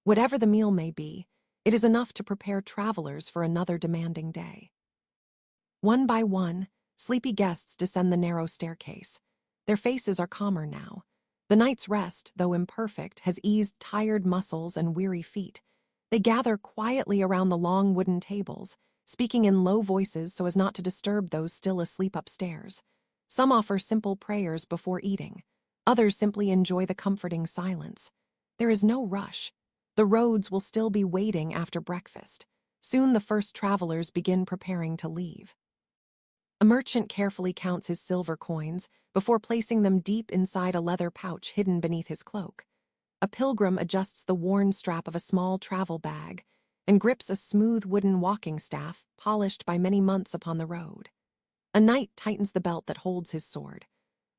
Whatever the meal may be, it is enough to prepare travelers for another demanding day. One by one, sleepy guests descend the narrow staircase. Their faces are calmer now. The night's rest, though imperfect, has eased tired muscles and weary feet. They gather quietly around the long wooden tables, speaking in low voices so as not to disturb those still asleep upstairs. Some offer simple prayers before eating. Others simply enjoy the comforting silence. There is no rush. The roads will still be waiting after breakfast. Soon the first travelers begin preparing to leave. A merchant carefully counts his silver coins before placing them deep inside a leather pouch hidden beneath his cloak. A pilgrim adjusts the worn strap of a small travel bag and grips a smooth wooden walking staff polished by many months upon the road. A knight tightens the belt that holds his sword.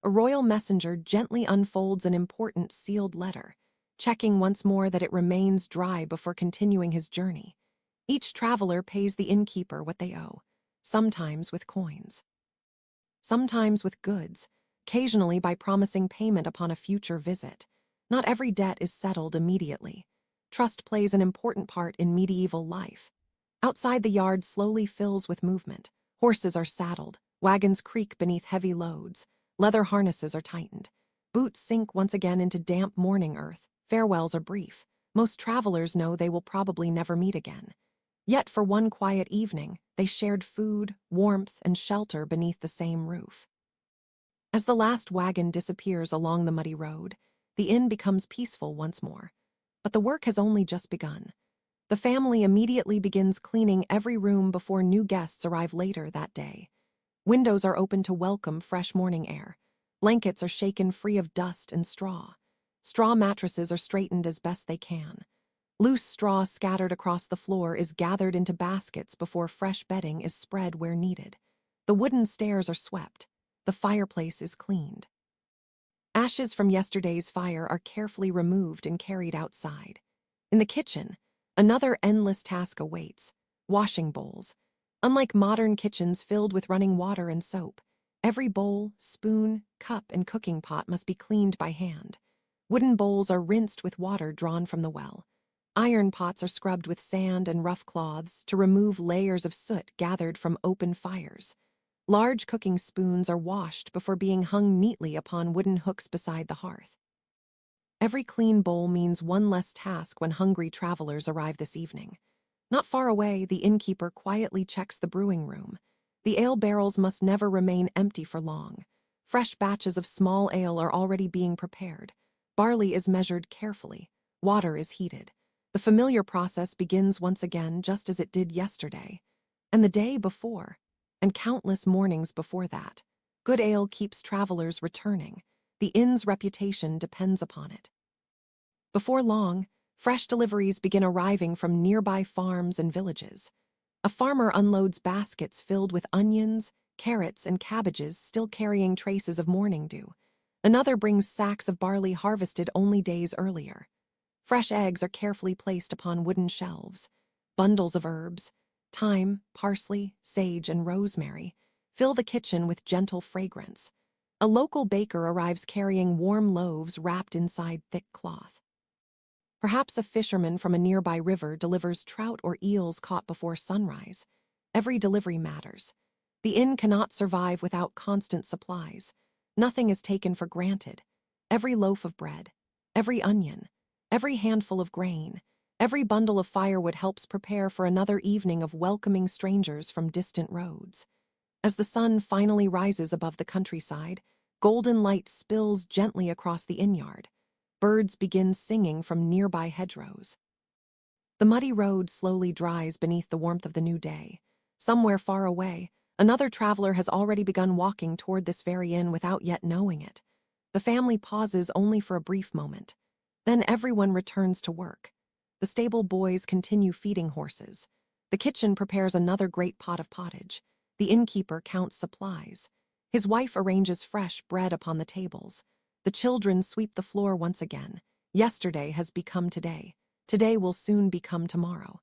A royal messenger gently unfolds an important sealed letter, checking once more that it remains dry before continuing his journey. Each traveler pays the innkeeper what they owe, sometimes with coins, sometimes with goods, occasionally by promising payment upon a future visit. Not every debt is settled immediately. Trust plays an important part in medieval life. Outside the yard slowly fills with movement. Horses are saddled, wagons creak beneath heavy loads, leather harnesses are tightened. Boots sink once again into damp morning earth, farewells are brief. Most travelers know they will probably never meet again. Yet for one quiet evening, they shared food, warmth, and shelter beneath the same roof. As the last wagon disappears along the muddy road, the inn becomes peaceful once more. But the work has only just begun. The family immediately begins cleaning every room before new guests arrive later that day. Windows are opened to welcome fresh morning air. Blankets are shaken free of dust and straw. Straw mattresses are straightened as best they can. Loose straw scattered across the floor is gathered into baskets before fresh bedding is spread where needed. The wooden stairs are swept. The fireplace is cleaned. Ashes from yesterday's fire are carefully removed and carried outside. In the kitchen, another endless task awaits: washing bowls. Unlike modern kitchens filled with running water and soap, every bowl, spoon, cup, and cooking pot must be cleaned by hand. Wooden bowls are rinsed with water drawn from the well. Iron pots are scrubbed with sand and rough cloths to remove layers of soot gathered from open fires. Large cooking spoons are washed before being hung neatly upon wooden hooks beside the hearth. Every clean bowl means one less task when hungry travelers arrive this evening. Not far away, the innkeeper quietly checks the brewing room. The ale barrels must never remain empty for long. Fresh batches of small ale are already being prepared. Barley is measured carefully. Water is heated. The familiar process begins once again just as it did yesterday, and the day before, and countless mornings before that. Good ale keeps travelers returning. The inn's reputation depends upon it. Before long, fresh deliveries begin arriving from nearby farms and villages. A farmer unloads baskets filled with onions, carrots, and cabbages still carrying traces of morning dew. Another brings sacks of barley harvested only days earlier. Fresh eggs are carefully placed upon wooden shelves. Bundles of herbs, thyme, parsley, sage, and rosemary, fill the kitchen with gentle fragrance. A local baker arrives carrying warm loaves wrapped inside thick cloth. Perhaps a fisherman from a nearby river delivers trout or eels caught before sunrise. Every delivery matters. The inn cannot survive without constant supplies. Nothing is taken for granted. Every loaf of bread, every onion, every handful of grain, every bundle of firewood helps prepare for another evening of welcoming strangers from distant roads. As the sun finally rises above the countryside, golden light spills gently across the inn yard. Birds begin singing from nearby hedgerows. The muddy road slowly dries beneath the warmth of the new day. Somewhere far away, another traveler has already begun walking toward this very inn without yet knowing it. The family pauses only for a brief moment. Then everyone returns to work. The stable boys continue feeding horses. The kitchen prepares another great pot of pottage. The innkeeper counts supplies. His wife arranges fresh bread upon the tables. The children sweep the floor once again. Yesterday has become today. Today will soon become tomorrow.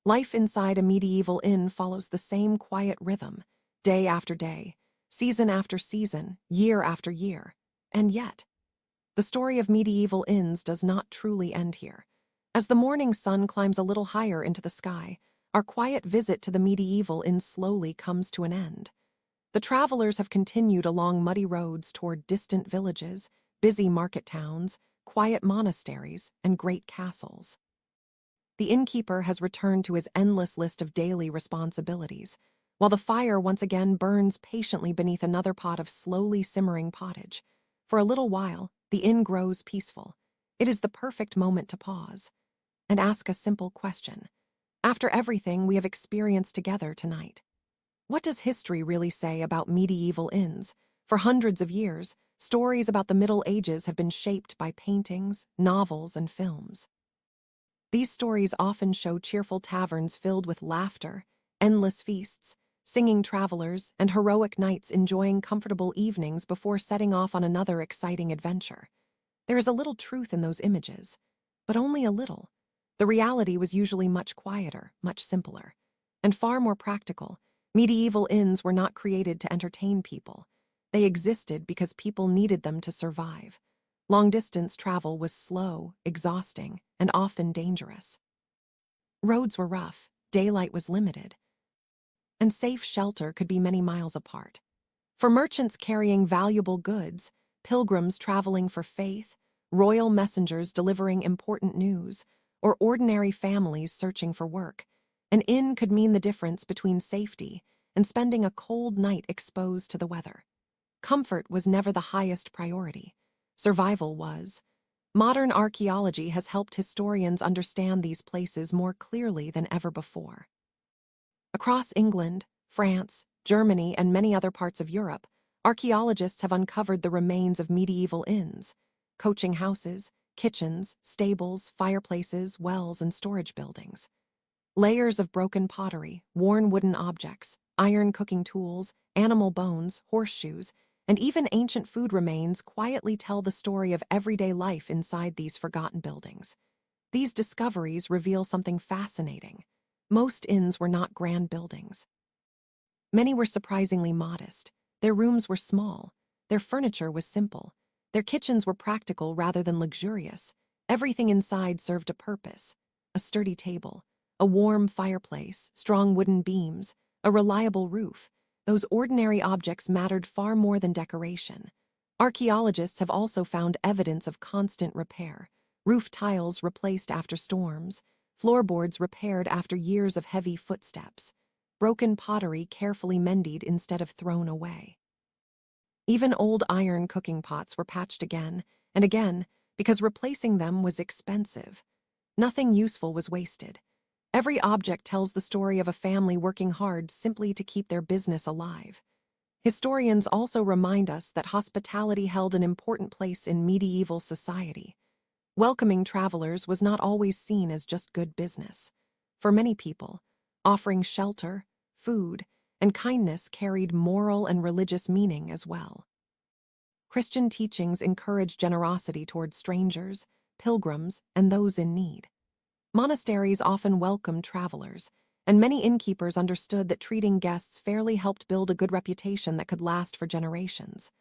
Life inside a medieval inn follows the same quiet rhythm, day after day, season after season, year after year. And yet, the story of medieval inns does not truly end here. As the morning sun climbs a little higher into the sky, our quiet visit to the medieval inn slowly comes to an end. The travelers have continued along muddy roads toward distant villages, busy market towns, quiet monasteries, and great castles. The innkeeper has returned to his endless list of daily responsibilities, while the fire once again burns patiently beneath another pot of slowly simmering pottage. For a little while, the inn grows peaceful. It is the perfect moment to pause and ask a simple question. After everything we have experienced together tonight, what does history really say about medieval inns? For hundreds of years, stories about the Middle Ages have been shaped by paintings, novels, and films. These stories often show cheerful taverns filled with laughter, endless feasts, singing travelers, and heroic knights enjoying comfortable evenings before setting off on another exciting adventure. There is a little truth in those images, but only a little. The reality was usually much quieter, much simpler, and far more practical. Medieval inns were not created to entertain people. They existed because people needed them to survive. Long-distance travel was slow, exhausting, and often dangerous. Roads were rough, daylight was limited, and safe shelter could be many miles apart. For merchants carrying valuable goods, pilgrims traveling for faith, royal messengers delivering important news, or ordinary families searching for work, an inn could mean the difference between safety and spending a cold night exposed to the weather. Comfort was never the highest priority. Survival was. Modern archaeology has helped historians understand these places more clearly than ever before. Across England, France, Germany, and many other parts of Europe, archaeologists have uncovered the remains of medieval inns, coaching houses, kitchens, stables, fireplaces, wells, and storage buildings. Layers of broken pottery, worn wooden objects, iron cooking tools, animal bones, horseshoes, and even ancient food remains quietly tell the story of everyday life inside these forgotten buildings. These discoveries reveal something fascinating. Most inns were not grand buildings. Many were surprisingly modest. Their rooms were small. Their furniture was simple. Their kitchens were practical rather than luxurious. Everything inside served a purpose: a sturdy table, a warm fireplace, strong wooden beams, a reliable roof. Those ordinary objects mattered far more than decoration. Archaeologists have also found evidence of constant repair: roof tiles replaced after storms, floorboards repaired after years of heavy footsteps, broken pottery carefully mended instead of thrown away. Even old iron cooking pots were patched again and again because replacing them was expensive. Nothing useful was wasted. Every object tells the story of a family working hard simply to keep their business alive. Historians also remind us that hospitality held an important place in medieval society. Welcoming travelers was not always seen as just good business. For many people, offering shelter, food, and kindness carried moral and religious meaning as well. Christian teachings encourage generosity toward strangers, pilgrims, and those in need. Monasteries often welcomed travelers, and many innkeepers understood that treating guests fairly helped build a good reputation that could last for generations.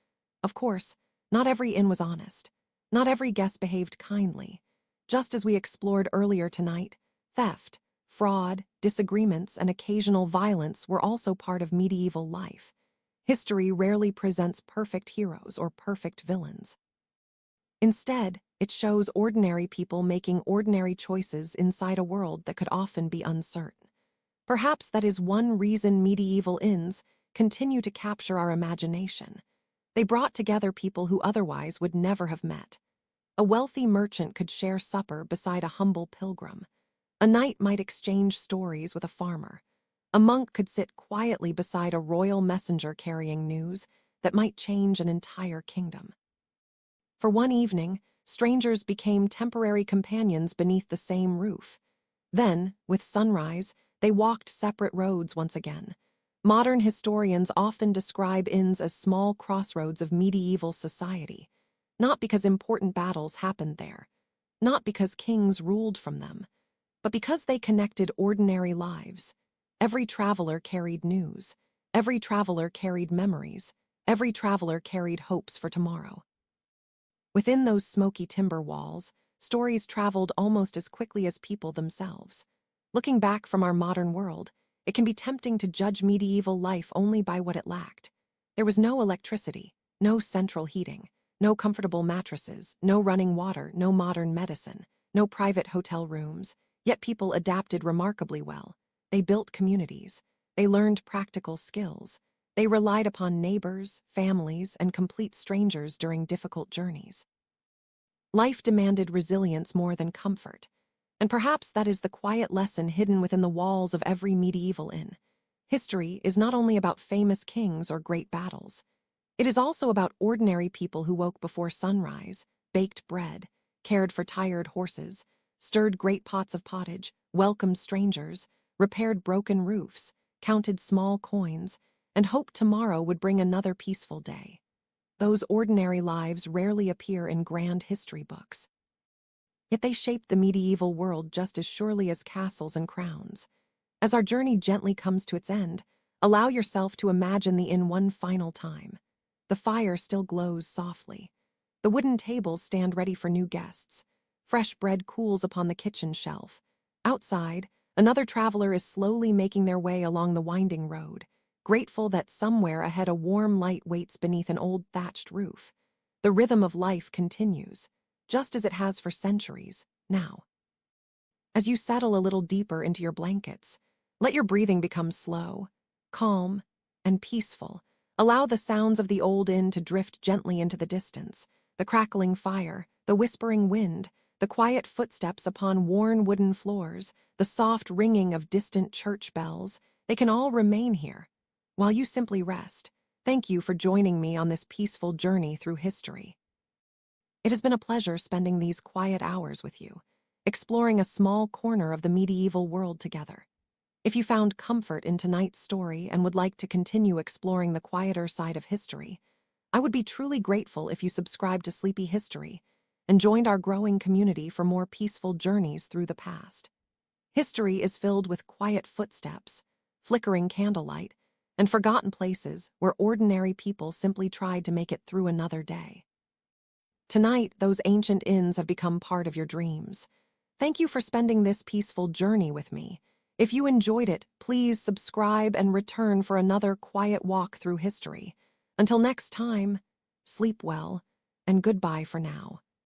Of course, not every inn was honest. Not every guest behaved kindly. Just as we explored earlier tonight, theft, fraud, disagreements, and occasional violence were also part of medieval life. History rarely presents perfect heroes or perfect villains. Instead, it shows ordinary people making ordinary choices inside a world that could often be uncertain. Perhaps that is one reason medieval inns continue to capture our imagination. They brought together people who otherwise would never have met. A wealthy merchant could share supper beside a humble pilgrim. A knight might exchange stories with a farmer. A monk could sit quietly beside a royal messenger carrying news that might change an entire kingdom. For one evening, strangers became temporary companions beneath the same roof. Then, with sunrise, they walked separate roads once again. Modern historians often describe inns as small crossroads of medieval society, not because important battles happened there, not because kings ruled from them, but because they connected ordinary lives. Every traveler carried news. Every traveler carried memories. Every traveler carried hopes for tomorrow. Within those smoky timber walls, stories traveled almost as quickly as people themselves. Looking back from our modern world, it can be tempting to judge medieval life only by what it lacked. There was no electricity, no central heating, no comfortable mattresses, no running water, no modern medicine, no private hotel rooms, yet people adapted remarkably well. They built communities. They learned practical skills. They relied upon neighbors, families, and complete strangers during difficult journeys. Life demanded resilience more than comfort, and perhaps that is the quiet lesson hidden within the walls of every medieval inn. History is not only about famous kings or great battles. It is also about ordinary people who woke before sunrise, baked bread, cared for tired horses, stirred great pots of pottage, welcomed strangers, repaired broken roofs, counted small coins, and hoped tomorrow would bring another peaceful day. Those ordinary lives rarely appear in grand history books. Yet they shaped the medieval world just as surely as castles and crowns. As our journey gently comes to its end, allow yourself to imagine the inn one final time. The fire still glows softly. The wooden tables stand ready for new guests. Fresh bread cools upon the kitchen shelf. Outside, another traveler is slowly making their way along the winding road, grateful that somewhere ahead a warm light waits beneath an old thatched roof. The rhythm of life continues, just as it has for centuries, now. As you settle a little deeper into your blankets, let your breathing become slow, calm, and peaceful. Allow the sounds of the old inn to drift gently into the distance: the crackling fire, the whispering wind, the quiet footsteps upon worn wooden floors, the soft ringing of distant church bells. They can all remain here, while you simply rest. Thank you for joining me on this peaceful journey through history. It has been a pleasure spending these quiet hours with you, exploring a small corner of the medieval world together. If you found comfort in tonight's story and would like to continue exploring the quieter side of history, I would be truly grateful if you subscribed to Sleepy History and joined our growing community for more peaceful journeys through the past. History is filled with quiet footsteps, flickering candlelight, and forgotten places where ordinary people simply tried to make it through another day. Tonight, those ancient inns have become part of your dreams. Thank you for spending this peaceful journey with me. If you enjoyed it, please subscribe and return for another quiet walk through history. Until next time, sleep well, and goodbye for now.